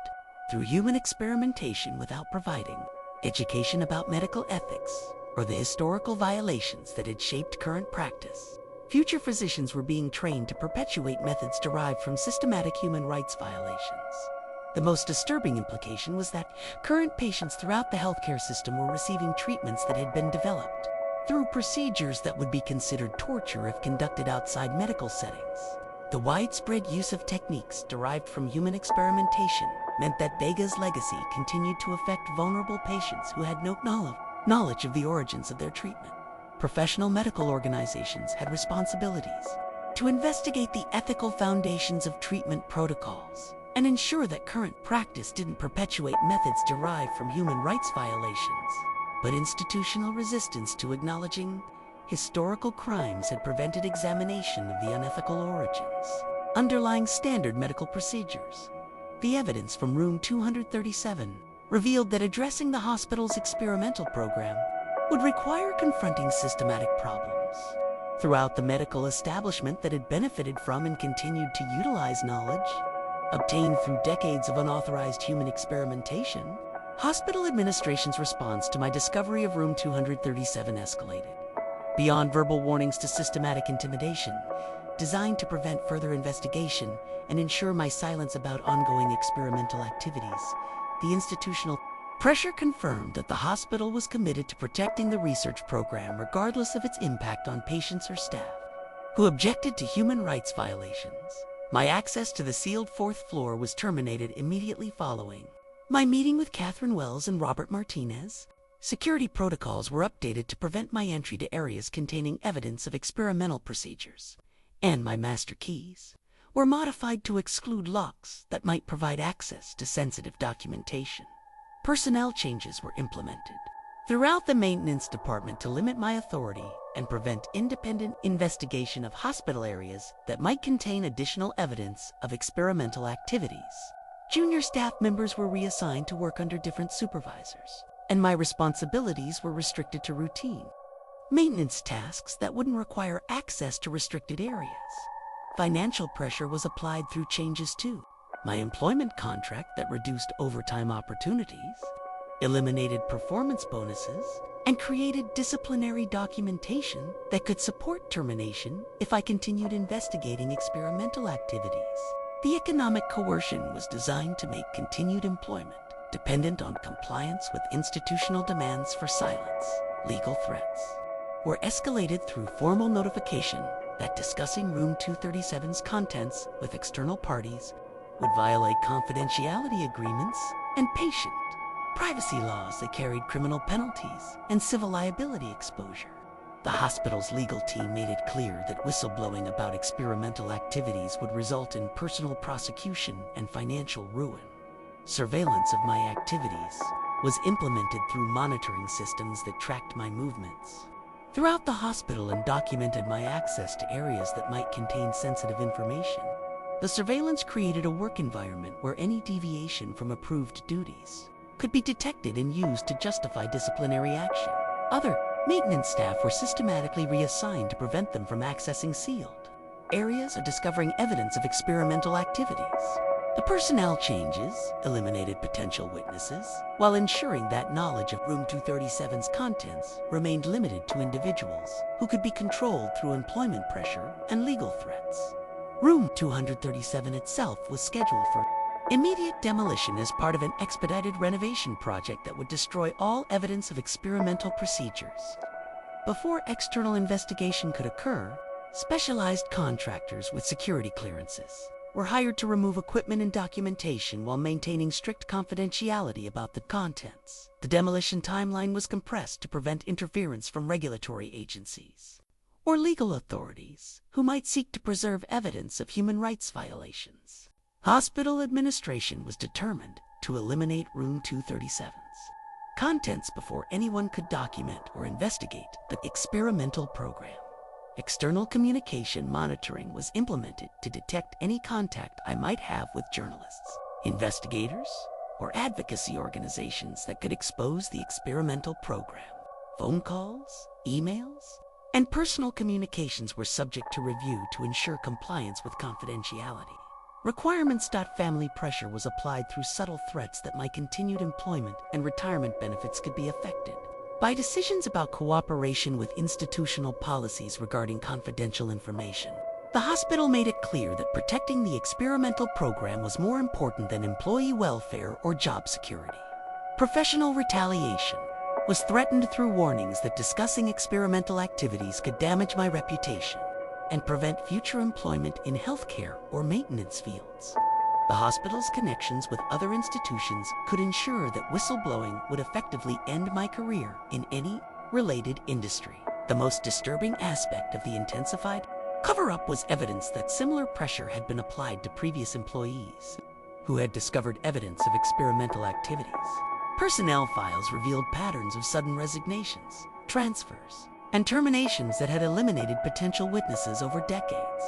through human experimentation without providing education about medical ethics or the historical violations that had shaped current practice. Future physicians were being trained to perpetuate methods derived from systematic human rights violations. The most disturbing implication was that current patients throughout the healthcare system were receiving treatments that had been developed through procedures that would be considered torture if conducted outside medical settings. The widespread use of techniques derived from human experimentation meant that Vega's legacy continued to affect vulnerable patients who had no knowledge of the origins of their treatment. Professional medical organizations had responsibilities to investigate the ethical foundations of treatment protocols and ensure that current practice didn't perpetuate methods derived from human rights violations. But institutional resistance to acknowledging historical crimes had prevented examination of the unethical origins underlying standard medical procedures. The evidence from room 237 revealed that addressing the hospital's experimental program would require confronting systematic problems throughout the medical establishment that had benefited from and continued to utilize knowledge obtained through decades of unauthorized human experimentation. Hospital administration's response to my discovery of room 237 escalated beyond verbal warnings to systematic intimidation, designed to prevent further investigation and ensure my silence about ongoing experimental activities. The institutional pressure confirmed that the hospital was committed to protecting the research program regardless of its impact on patients or staff who objected to human rights violations. My access to the sealed fourth floor was terminated immediately following my meeting with Catherine Wells and Robert Martinez. Security protocols were updated to prevent my entry to areas containing evidence of experimental procedures, and my master keys were modified to exclude locks that might provide access to sensitive documentation. Personnel changes were implemented throughout the maintenance department to limit my authority and prevent independent investigation of hospital areas that might contain additional evidence of experimental activities. Junior staff members were reassigned to work under different supervisors, and my responsibilities were restricted to routine maintenance tasks that wouldn't require access to restricted areas. Financial pressure was applied through changes to my employment contract that reduced overtime opportunities, eliminated performance bonuses, and created disciplinary documentation that could support termination if I continued investigating experimental activities. The economic coercion was designed to make continued employment dependent on compliance with institutional demands for silence. Legal threats were escalated through formal notification that discussing room 237's contents with external parties would violate confidentiality agreements and patient privacy laws that carried criminal penalties and civil liability exposure. The hospital's legal team made it clear that whistleblowing about experimental activities would result in personal prosecution and financial ruin. Surveillance of my activities was implemented through monitoring systems that tracked my movements throughout the hospital and documented my access to areas that might contain sensitive information. The surveillance created a work environment where any deviation from approved duties could be detected and used to justify disciplinary action. Other maintenance staff were systematically reassigned to prevent them from accessing sealed areas or discovering evidence of experimental activities. The personnel changes eliminated potential witnesses while ensuring that knowledge of room 237's contents remained limited to individuals who could be controlled through employment pressure and legal threats. Room 237 itself was scheduled for immediate demolition as part of an expedited renovation project that would destroy all evidence of experimental procedures. Before external investigation could occur, specialized contractors with security clearances were hired to remove equipment and documentation while maintaining strict confidentiality about the contents. The demolition timeline was compressed to prevent interference from regulatory agencies or legal authorities who might seek to preserve evidence of human rights violations. Hospital administration was determined to eliminate room 237's contents before anyone could document or investigate the experimental program. External communication monitoring was implemented to detect any contact I might have with journalists, investigators, or advocacy organizations that could expose the experimental program. Phone calls, emails, and personal communications were subject to review to ensure compliance with confidentiality. Requirements.family pressure was applied through subtle threats that my continued employment and retirement benefits could be affected by decisions about cooperation with institutional policies regarding confidential information. The hospital made it clear that protecting the experimental program was more important than employee welfare or job security. Professional retaliation was threatened through warnings that discussing experimental activities could damage my reputation and prevent future employment in healthcare or maintenance fields. The hospital's connections with other institutions could ensure that whistleblowing would effectively end my career in any related industry. The most disturbing aspect of the intensified cover-up was evidence that similar pressure had been applied to previous employees who had discovered evidence of experimental activities. Personnel files revealed patterns of sudden resignations, transfers, and terminations that had eliminated potential witnesses over decades.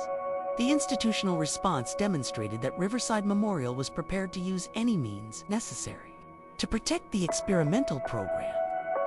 The institutional response demonstrated that Riverside Memorial was prepared to use any means necessary to protect the experimental program,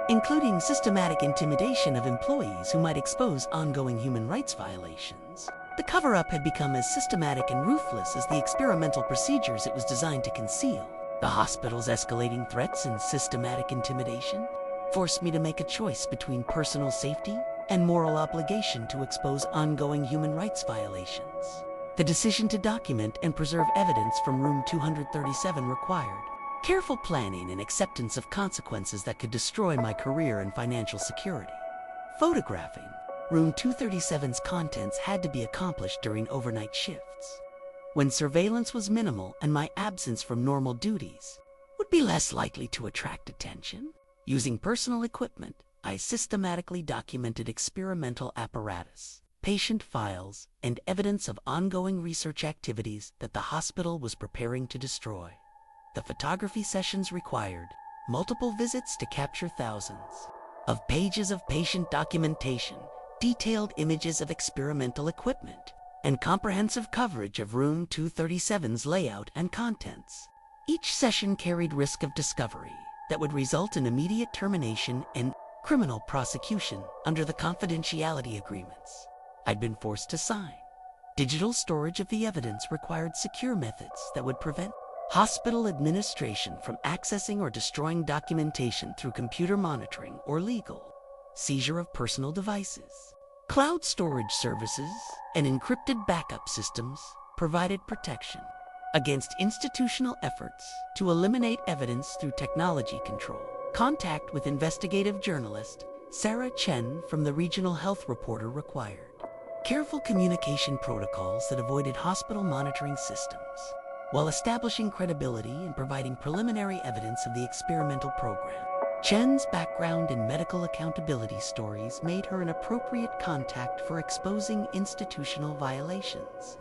including systematic intimidation of employees who might expose ongoing human rights violations. The cover-up had become as systematic and ruthless as the experimental procedures it was designed to conceal. The hospital's escalating threats and systematic intimidation forced me to make a choice between personal safety and moral obligation to expose ongoing human rights violations. The decision to document and preserve evidence from Room 237 required careful planning and acceptance of consequences that could destroy my career and financial security. Photographing Room 237's contents had to be accomplished during overnight shifts, when surveillance was minimal and my absence from normal duties would be less likely to attract attention. Using personal equipment, I systematically documented experimental apparatus, patient files, and evidence of ongoing research activities that the hospital was preparing to destroy. The photography sessions required multiple visits to capture thousands of pages of patient documentation, detailed images of experimental equipment, and comprehensive coverage of Room 237's layout and contents. Each session carried risk of discovery that would result in immediate termination and criminal prosecution under the confidentiality agreements I'd been forced to sign. Digital storage of the evidence required secure methods that would prevent hospital administration from accessing or destroying documentation through computer monitoring or legal seizure of personal devices. Cloud storage services and encrypted backup systems provided protection against institutional efforts to eliminate evidence through technology control. Contact with investigative journalist Sarah Chen from the Regional Health Reporter required careful communication protocols that avoided hospital monitoring systems, while establishing credibility and providing preliminary evidence of the experimental program. Chen's background in medical accountability stories made her an appropriate contact for exposing institutional violations.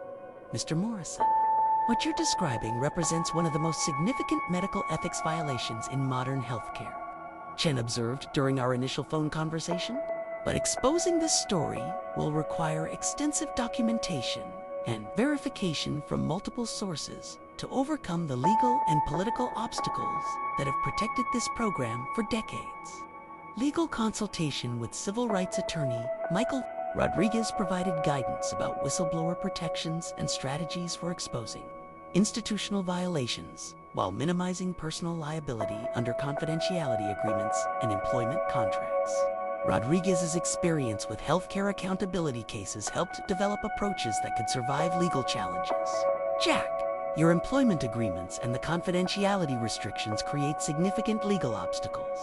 Mr. Morrison, what you're describing represents one of the most significant medical ethics violations in modern healthcare, Chen observed during our initial phone conversation. But exposing this story will require extensive documentation and verification from multiple sources to overcome the legal and political obstacles that have protected this program for decades. Legal consultation with civil rights attorney Michael Rodriguez provided guidance about whistleblower protections and strategies for exposing institutional violations while minimizing personal liability under confidentiality agreements and employment contracts. Rodriguez's experience with healthcare accountability cases helped develop approaches that could survive legal challenges. Jack, your employment agreements and the confidentiality restrictions create significant legal obstacles.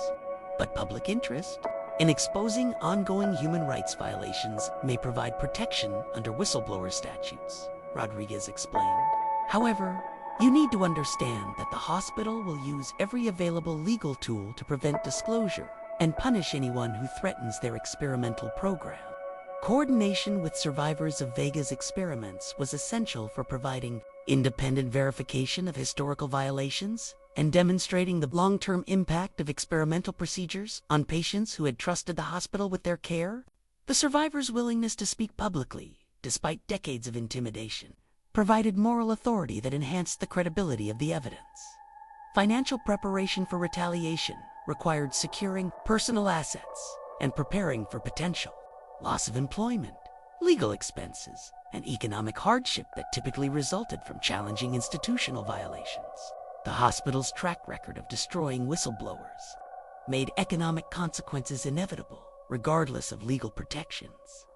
But public interest in exposing ongoing human rights violations may provide protection under whistleblower statutes, Rodriguez explained. However, you need to understand that the hospital will use every available legal tool to prevent disclosure and punish anyone who threatens their experimental program. Coordination with survivors of Vega's experiments was essential for providing independent verification of historical violations and demonstrating the long-term impact of experimental procedures on patients who had trusted the hospital with their care. The survivors' willingness to speak publicly, despite decades of intimidation, provided moral authority that enhanced the credibility of the evidence. Financial preparation for retaliation required securing personal assets and preparing for potential loss of employment, legal expenses, and economic hardship that typically resulted from challenging institutional violations. The hospital's track record of destroying whistleblowers made economic consequences inevitable, regardless of legal protections.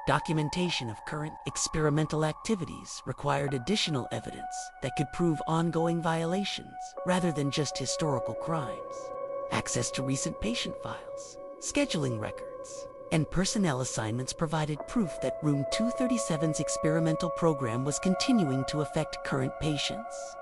Documentation of current experimental activities required additional evidence that could prove ongoing violations rather than just historical crimes. Access to recent patient files, scheduling records, and personnel assignments provided proof that Room 237's experimental program was continuing to affect current patients.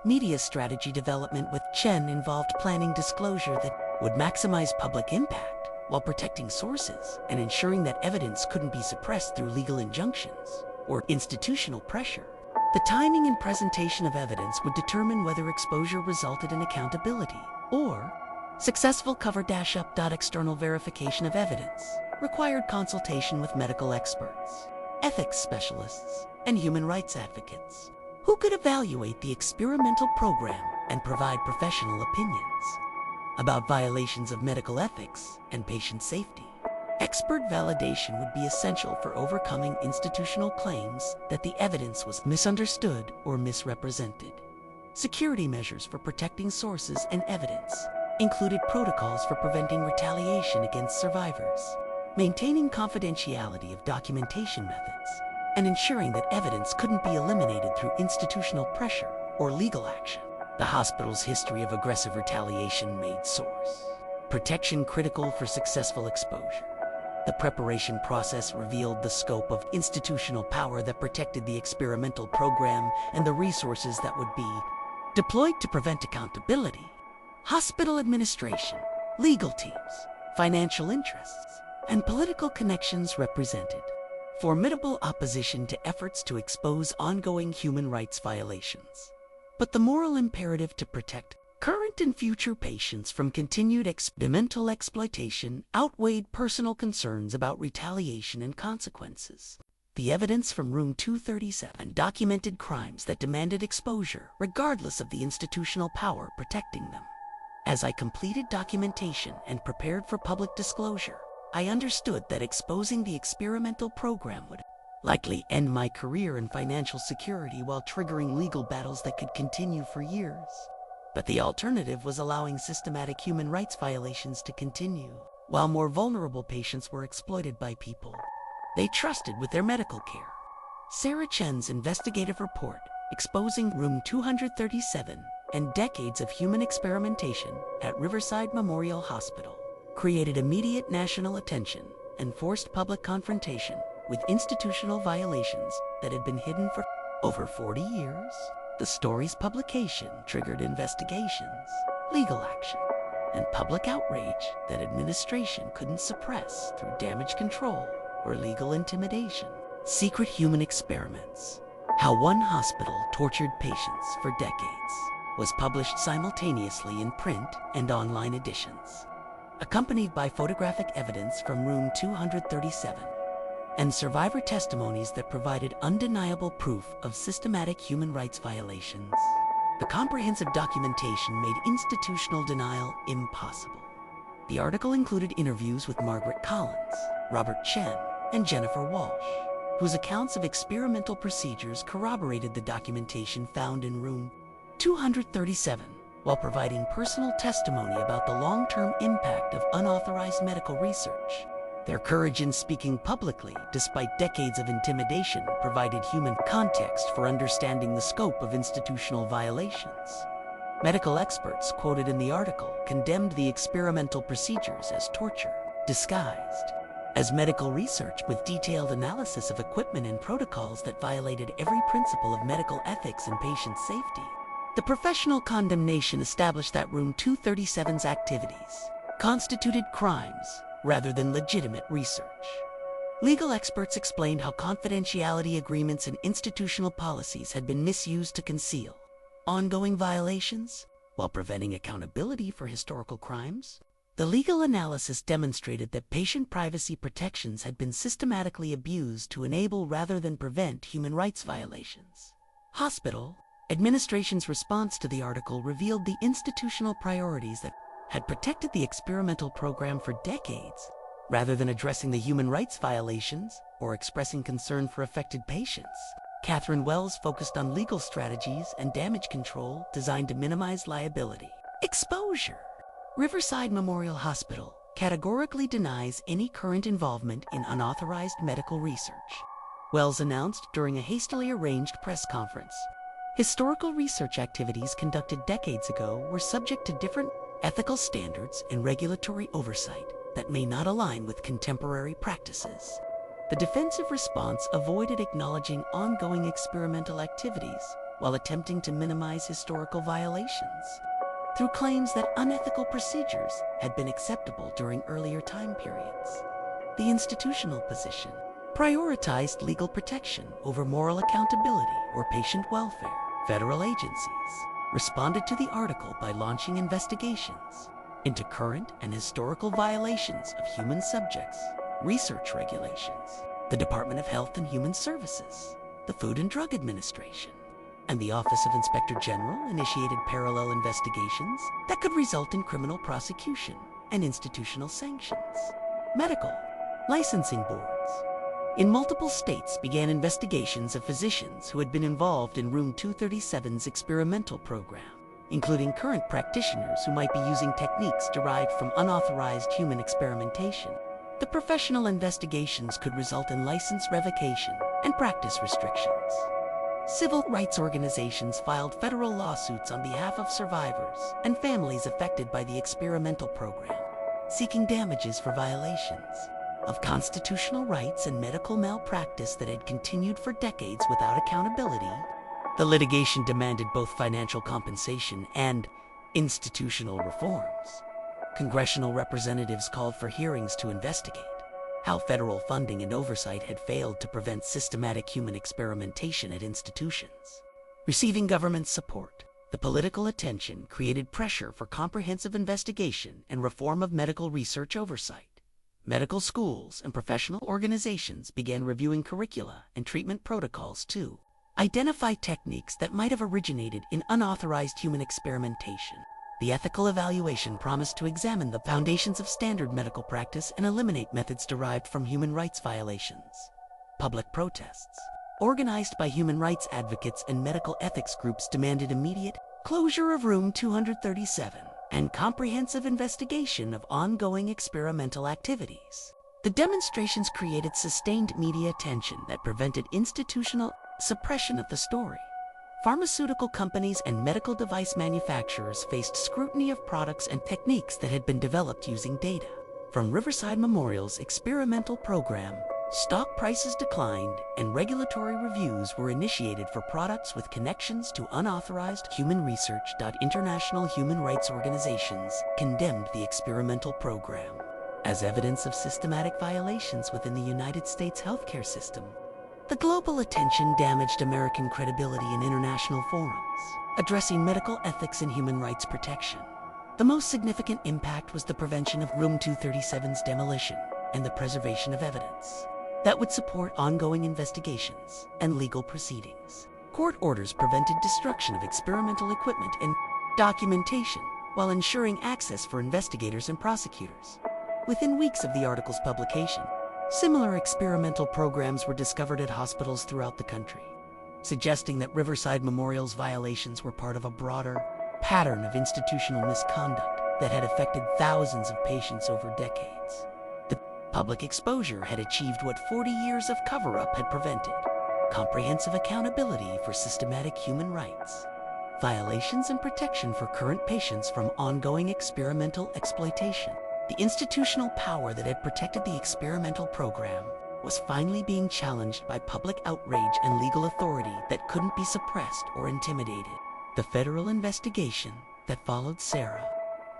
Media strategy development with Chen involved planning disclosure that would maximize public impact while protecting sources and ensuring that evidence couldn't be suppressed through legal injunctions or institutional pressure. The timing and presentation of evidence would determine whether exposure resulted in accountability or successful cover-up. External verification of evidence required consultation with medical experts, ethics specialists, and human rights advocates who could evaluate the experimental program and provide professional opinions about violations of medical ethics and patient safety. Expert validation would be essential for overcoming institutional claims that the evidence was misunderstood or misrepresented. Security measures for protecting sources and evidence included protocols for preventing retaliation against survivors, maintaining confidentiality of documentation methods, and ensuring that evidence couldn't be eliminated through institutional pressure or legal action. The hospital's history of aggressive retaliation made source protection critical for successful exposure. The preparation process revealed the scope of institutional power that protected the experimental program and the resources that would be deployed to prevent accountability. Hospital administration, legal teams, financial interests, and political connections represented formidable opposition to efforts to expose ongoing human rights violations. But the moral imperative to protect current and future patients from continued experimental exploitation outweighed personal concerns about retaliation and consequences. The evidence from Room 237 documented crimes that demanded exposure regardless of the institutional power protecting them. As I completed documentation and prepared for public disclosure, I understood that exposing the experimental program would likely end my career in financial security while triggering legal battles that could continue for years. But the alternative was allowing systematic human rights violations to continue, while more vulnerable patients were exploited by people they trusted with their medical care. Sarah Chen's investigative report exposing Room 237 and decades of human experimentation at Riverside Memorial Hospital created immediate national attention and forced public confrontation with institutional violations that had been hidden for over 40 years. The story's publication triggered investigations, legal action, and public outrage that administration couldn't suppress through damage control or legal intimidation. Secret Human Experiments: How One Hospital Tortured Patients for Decades was published simultaneously in print and online editions, accompanied by photographic evidence from Room 237 and survivor testimonies that provided undeniable proof of systematic human rights violations. The comprehensive documentation made institutional denial impossible. The article included interviews with Margaret Collins, Robert Chen, and Jennifer Walsh, whose accounts of experimental procedures corroborated the documentation found in Room 237, while providing personal testimony about the long-term impact of unauthorized medical research. Their courage in speaking publicly, despite decades of intimidation, provided human context for understanding the scope of institutional violations. Medical experts quoted in the article condemned the experimental procedures as torture, disguised as medical research with detailed analysis of equipment and protocols that violated every principle of medical ethics and patient safety. The professional condemnation established that Room 237's activities constituted crimes rather than legitimate research. Legal experts explained how confidentiality agreements and institutional policies had been misused to conceal ongoing violations while preventing accountability for historical crimes. The legal analysis demonstrated that patient privacy protections had been systematically abused to enable rather than prevent human rights violations. Hospital administration's response to the article revealed the institutional priorities that had protected the experimental program for decades, rather than addressing the human rights violations or expressing concern for affected patients. Catherine Wells focused on legal strategies and damage control designed to minimize liability. Exposure. Riverside Memorial Hospital categorically denies any current involvement in unauthorized medical research, Wells announced during a hastily arranged press conference. Historical research activities conducted decades ago were subject to different ethical standards and regulatory oversight that may not align with contemporary practices. The defensive response avoided acknowledging ongoing experimental activities while attempting to minimize historical violations through claims that unethical procedures had been acceptable during earlier time periods. The institutional position prioritized legal protection over moral accountability or patient welfare. Federal agencies responded to the article by launching investigations into current and historical violations of human subjects, research regulations. The Department of Health and Human Services, the Food and Drug Administration, and the Office of Inspector General initiated parallel investigations that could result in criminal prosecution and institutional sanctions. Medical licensing boards in multiple states began investigations of physicians who had been involved in Room 237's experimental program, including current practitioners who might be using techniques derived from unauthorized human experimentation. The professional investigations could result in license revocation and practice restrictions. Civil rights organizations filed federal lawsuits on behalf of survivors and families affected by the experimental program, seeking damages for violations of constitutional rights and medical malpractice that had continued for decades without accountability. The litigation demanded both financial compensation and institutional reforms. Congressional representatives called for hearings to investigate how federal funding and oversight had failed to prevent systematic human experimentation at institutions. Receiving government support, the political attention created pressure for comprehensive investigation and reform of medical research oversight. Medical schools and professional organizations began reviewing curricula and treatment protocols to identify techniques that might have originated in unauthorized human experimentation. The ethical evaluation promised to examine the foundations of standard medical practice and eliminate methods derived from human rights violations. Public protests, organized by human rights advocates and medical ethics groups, demanded immediate closure of Room 237 and comprehensive investigation of ongoing experimental activities. The demonstrations created sustained media attention that prevented institutional suppression of the story. Pharmaceutical companies and medical device manufacturers faced scrutiny of products and techniques that had been developed using data from Riverside Memorial's experimental program. Stock prices declined and regulatory reviews were initiated for products with connections to unauthorized human research. International human rights organizations condemned the experimental program as evidence of systematic violations within the United States healthcare system. The global attention damaged American credibility in international forums, addressing medical ethics and human rights protection. The most significant impact was the prevention of Room 237's demolition and the preservation of evidence that would support ongoing investigations and legal proceedings. Court orders prevented destruction of experimental equipment and documentation while ensuring access for investigators and prosecutors. Within weeks of the article's publication, similar experimental programs were discovered at hospitals throughout the country, suggesting that Riverside Memorial's violations were part of a broader pattern of institutional misconduct that had affected thousands of patients over decades. The public exposure had achieved what 40 years of cover-up had prevented: comprehensive accountability for systematic human rights violations and protection for current patients from ongoing experimental exploitation. The institutional power that had protected the experimental program was finally being challenged by public outrage and legal authority that couldn't be suppressed or intimidated. The federal investigation that followed Sarah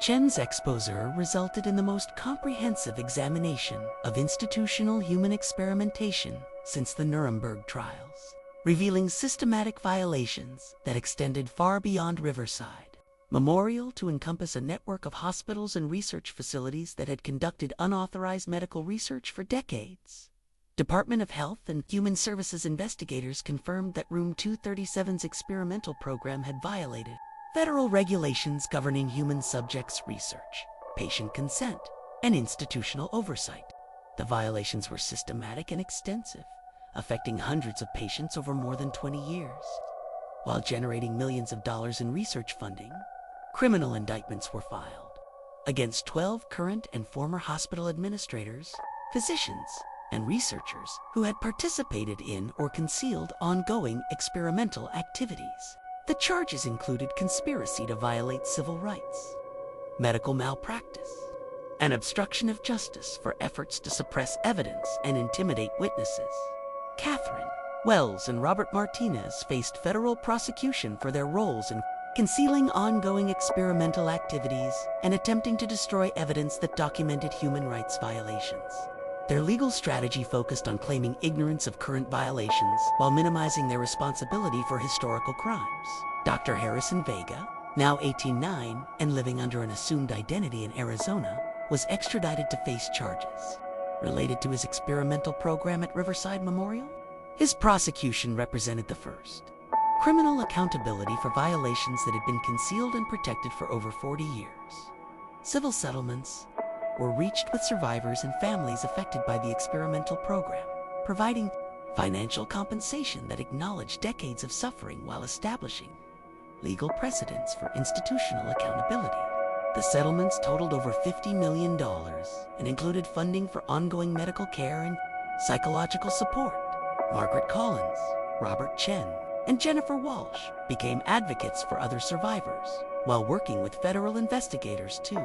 Chen's exposure resulted in the most comprehensive examination of institutional human experimentation since the Nuremberg trials, revealing systematic violations that extended far beyond Riverside Memorial to encompass a network of hospitals and research facilities that had conducted unauthorized medical research for decades. Department of Health and Human Services investigators confirmed that Room 237's experimental program had violated federal regulations governing human subjects research, patient consent, and institutional oversight. The violations were systematic and extensive, affecting hundreds of patients over more than 20 years. While generating millions of dollars in research funding, criminal indictments were filed against 12 current and former hospital administrators, physicians, and researchers who had participated in or concealed ongoing experimental activities. The charges included conspiracy to violate civil rights, medical malpractice, and obstruction of justice for efforts to suppress evidence and intimidate witnesses. Catherine Wells and Robert Martinez faced federal prosecution for their roles in concealing ongoing experimental activities and attempting to destroy evidence that documented human rights violations. Their legal strategy focused on claiming ignorance of current violations while minimizing their responsibility for historical crimes. Dr. Harrison Vega, now 18-9 and living under an assumed identity in Arizona, was extradited to face charges related to his experimental program at Riverside Memorial. His prosecution represented the first criminal accountability for violations that had been concealed and protected for over 40 years. Civil settlements were reached with survivors and families affected by the experimental program, providing financial compensation that acknowledged decades of suffering while establishing legal precedents for institutional accountability. The settlements totaled over $50 million and included funding for ongoing medical care and psychological support. Margaret Collins, Robert Chen, and Jennifer Walsh became advocates for other survivors, while working with federal investigators to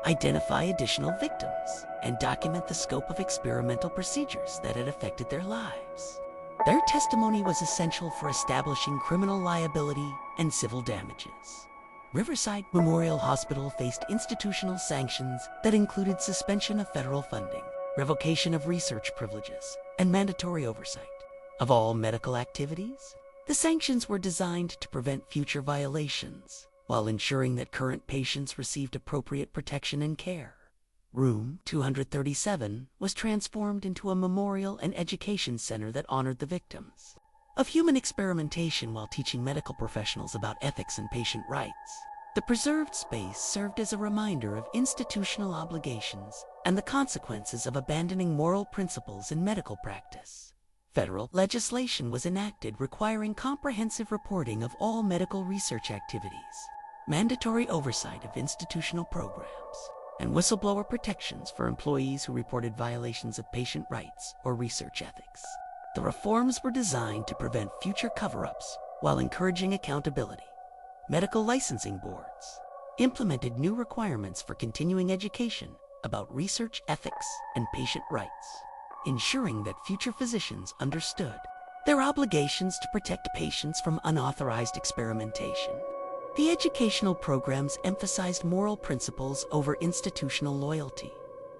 identify additional victims and document the scope of experimental procedures that had affected their lives. Their testimony was essential for establishing criminal liability and civil damages. Riverside Memorial Hospital faced institutional sanctions that included suspension of federal funding, revocation of research privileges, and mandatory oversight of all medical activities. The sanctions were designed to prevent future violations while ensuring that current patients received appropriate protection and care. Room 237 was transformed into a memorial and education center that honored the victims of human experimentation while teaching medical professionals about ethics and patient rights. The preserved space served as a reminder of institutional obligations and the consequences of abandoning moral principles in medical practice. Federal legislation was enacted requiring comprehensive reporting of all medical research activities, mandatory oversight of institutional programs, and whistleblower protections for employees who reported violations of patient rights or research ethics. The reforms were designed to prevent future cover-ups while encouraging accountability. Medical licensing boards implemented new requirements for continuing education about research ethics and patient rights, ensuring that future physicians understood their obligations to protect patients from unauthorized experimentation. The educational programs emphasized moral principles over institutional loyalty.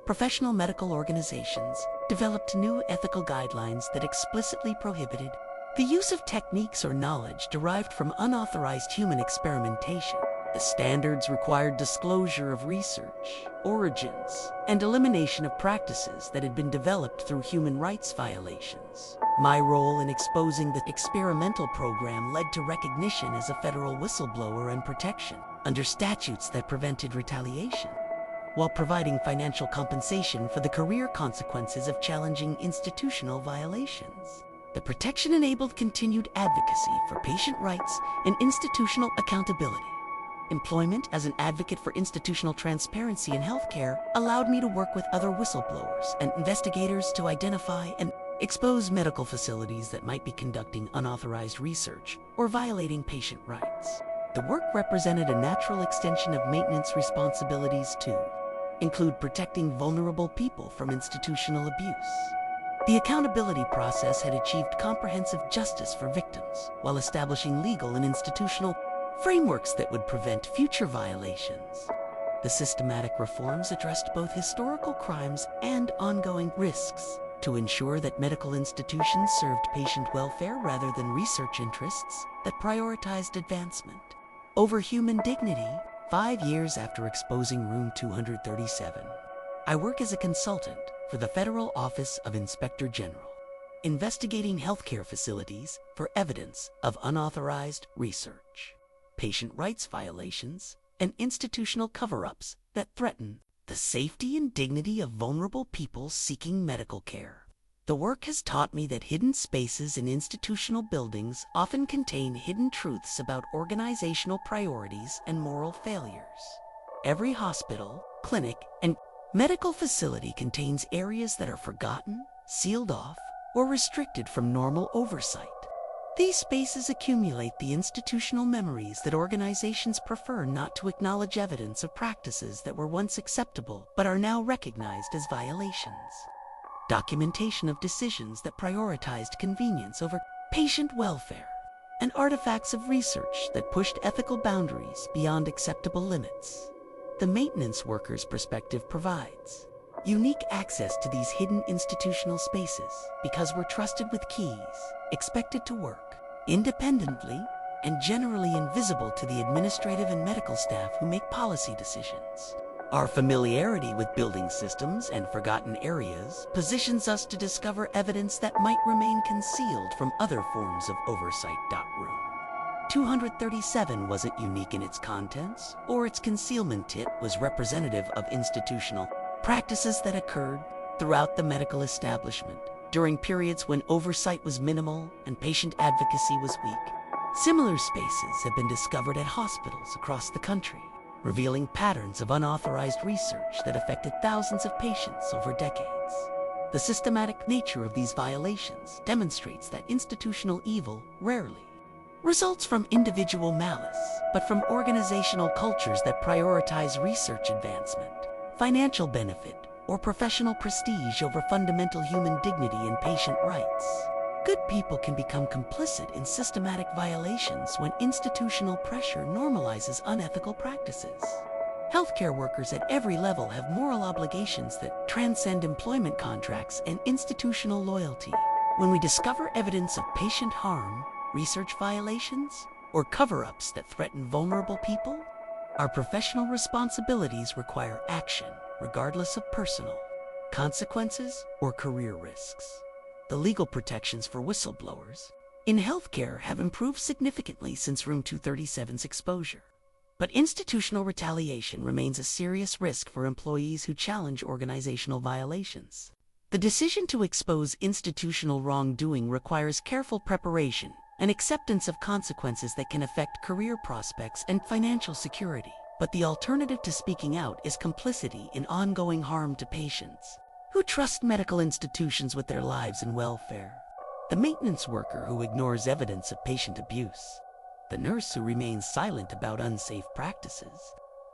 Professional medical organizations developed new ethical guidelines that explicitly prohibited the use of techniques or knowledge derived from unauthorized human experimentation. The standards required disclosure of research, origins, and elimination of practices that had been developed through human rights violations. My role in exposing the experimental program led to recognition as a federal whistleblower and protection under statutes that prevented retaliation, while providing financial compensation for the career consequences of challenging institutional violations. The protection enabled continued advocacy for patient rights and institutional accountability. Employment as an advocate for institutional transparency in healthcare allowed me to work with other whistleblowers and investigators to identify and expose medical facilities that might be conducting unauthorized research or violating patient rights. The work represented a natural extension of maintenance responsibilities to include protecting vulnerable people from institutional abuse. The accountability process had achieved comprehensive justice for victims while establishing legal and institutional frameworks that would prevent future violations. The systematic reforms addressed both historical crimes and ongoing risks to ensure that medical institutions served patient welfare rather than research interests that prioritized advancement over human dignity. 5 years after exposing Room 237, I work as a consultant for the Federal Office of Inspector General, investigating healthcare facilities for evidence of unauthorized research, patient rights violations, and institutional cover-ups that threaten the safety and dignity of vulnerable people seeking medical care. The work has taught me that hidden spaces in institutional buildings often contain hidden truths about organizational priorities and moral failures. Every hospital, clinic, and medical facility contains areas that are forgotten, sealed off, or restricted from normal oversight. These spaces accumulate the institutional memories that organizations prefer not to acknowledge, evidence of practices that were once acceptable but are now recognized as violations. Documentation of decisions that prioritized convenience over patient welfare, and artifacts of research that pushed ethical boundaries beyond acceptable limits. The maintenance worker's perspective provides unique access to these hidden institutional spaces because we're trusted with keys, expected to work independently, and generally invisible to the administrative and medical staff who make policy decisions. Our familiarity with building systems and forgotten areas positions us to discover evidence that might remain concealed from other forms of oversight. Room 237 wasn't unique in its contents, or its concealment. It was representative of institutional practices that occurred throughout the medical establishment during periods when oversight was minimal and patient advocacy was weak. Similar spaces have been discovered at hospitals across the country, revealing patterns of unauthorized research that affected thousands of patients over decades. The systematic nature of these violations demonstrates that institutional evil rarely results from individual malice, but from organizational cultures that prioritize research advancement, financial benefit, or professional prestige over fundamental human dignity and patient rights. Good people can become complicit in systematic violations when institutional pressure normalizes unethical practices. Healthcare workers at every level have moral obligations that transcend employment contracts and institutional loyalty. When we discover evidence of patient harm, research violations, or cover-ups that threaten vulnerable people, our professional responsibilities require action, regardless of personal consequences or career risks. The legal protections for whistleblowers in healthcare have improved significantly since Room 237's exposure. But institutional retaliation remains a serious risk for employees who challenge organizational violations. The decision to expose institutional wrongdoing requires careful preparation and acceptance of consequences that can affect career prospects and financial security. But the alternative to speaking out is complicity in ongoing harm to patients who trust medical institutions with their lives and welfare. The maintenance worker who ignores evidence of patient abuse, the nurse who remains silent about unsafe practices,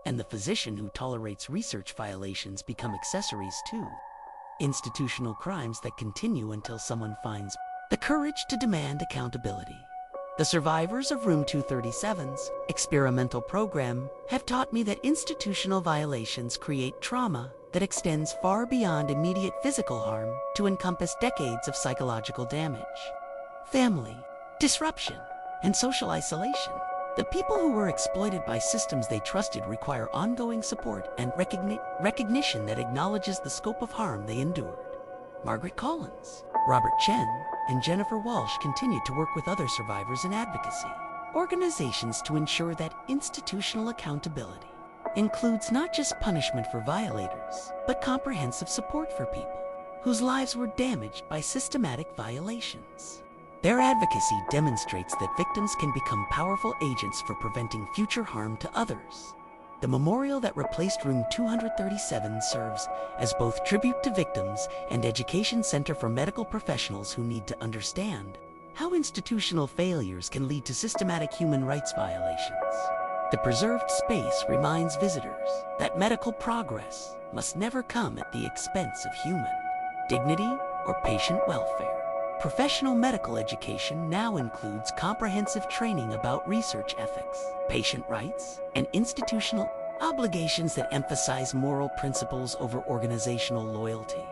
and the physician who tolerates research violations become accessories to institutional crimes that continue until someone finds the courage to demand accountability. The survivors of Room 237's experimental program have taught me that institutional violations create trauma that extends far beyond immediate physical harm to encompass decades of psychological damage, family disruption, and social isolation. The people who were exploited by systems they trusted require ongoing support and recognition that acknowledges the scope of harm they endured. Margaret Collins, Robert Chen, and Jennifer Walsh continue to work with other survivors in advocacy organizations to ensure that institutional accountability includes not just punishment for violators, but comprehensive support for people whose lives were damaged by systematic violations. Their advocacy demonstrates that victims can become powerful agents for preventing future harm to others. The memorial that replaced Room 237 serves as both tribute to victims and education center for medical professionals who need to understand how institutional failures can lead to systematic human rights violations. The preserved space reminds visitors that medical progress must never come at the expense of human dignity or patient welfare. Professional medical education now includes comprehensive training about research ethics, patient rights, and institutional obligations that emphasize moral principles over organizational loyalty.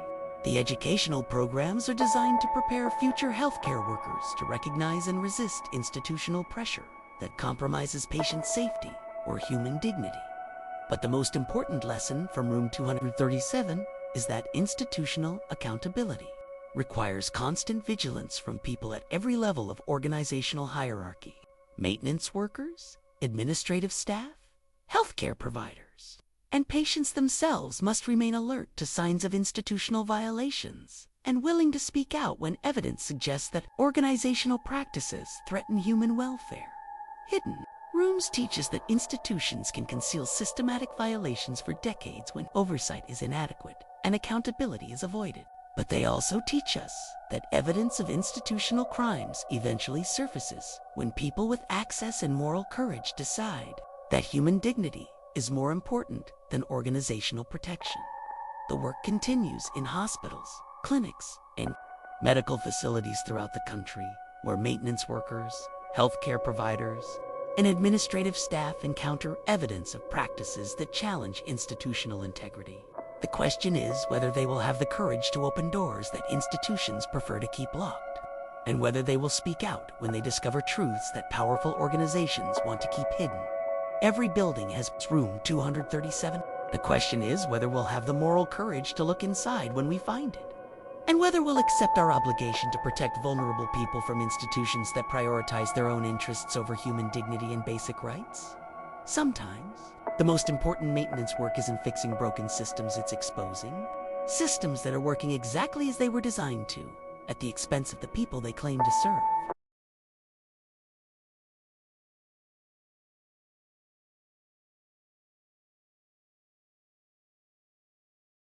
The educational programs are designed to prepare future healthcare workers to recognize and resist institutional pressure that compromises patient safety or human dignity. But the most important lesson from Room 237 is that institutional accountability requires constant vigilance from people at every level of organizational hierarchy: maintenance workers, administrative staff, healthcare providers, and patients themselves must remain alert to signs of institutional violations and willing to speak out when evidence suggests that organizational practices threaten human welfare. Hidden Rooms teaches that institutions can conceal systematic violations for decades when oversight is inadequate and accountability is avoided. But they also teach us that evidence of institutional crimes eventually surfaces when people with access and moral courage decide that human dignity is more important than organizational protection. The work continues in hospitals, clinics, and medical facilities throughout the country, where maintenance workers, healthcare providers, and administrative staff encounter evidence of practices that challenge institutional integrity. The question is whether they will have the courage to open doors that institutions prefer to keep locked, and whether they will speak out when they discover truths that powerful organizations want to keep hidden. Every building has room 237. The question is whether we'll have the moral courage to look inside when we find it, and whether we'll accept our obligation to protect vulnerable people from institutions that prioritize their own interests over human dignity and basic rights. Sometimes, the most important maintenance work isn't fixing broken systems, it's exposing systems that are working exactly as they were designed to, at the expense of the people they claim to serve.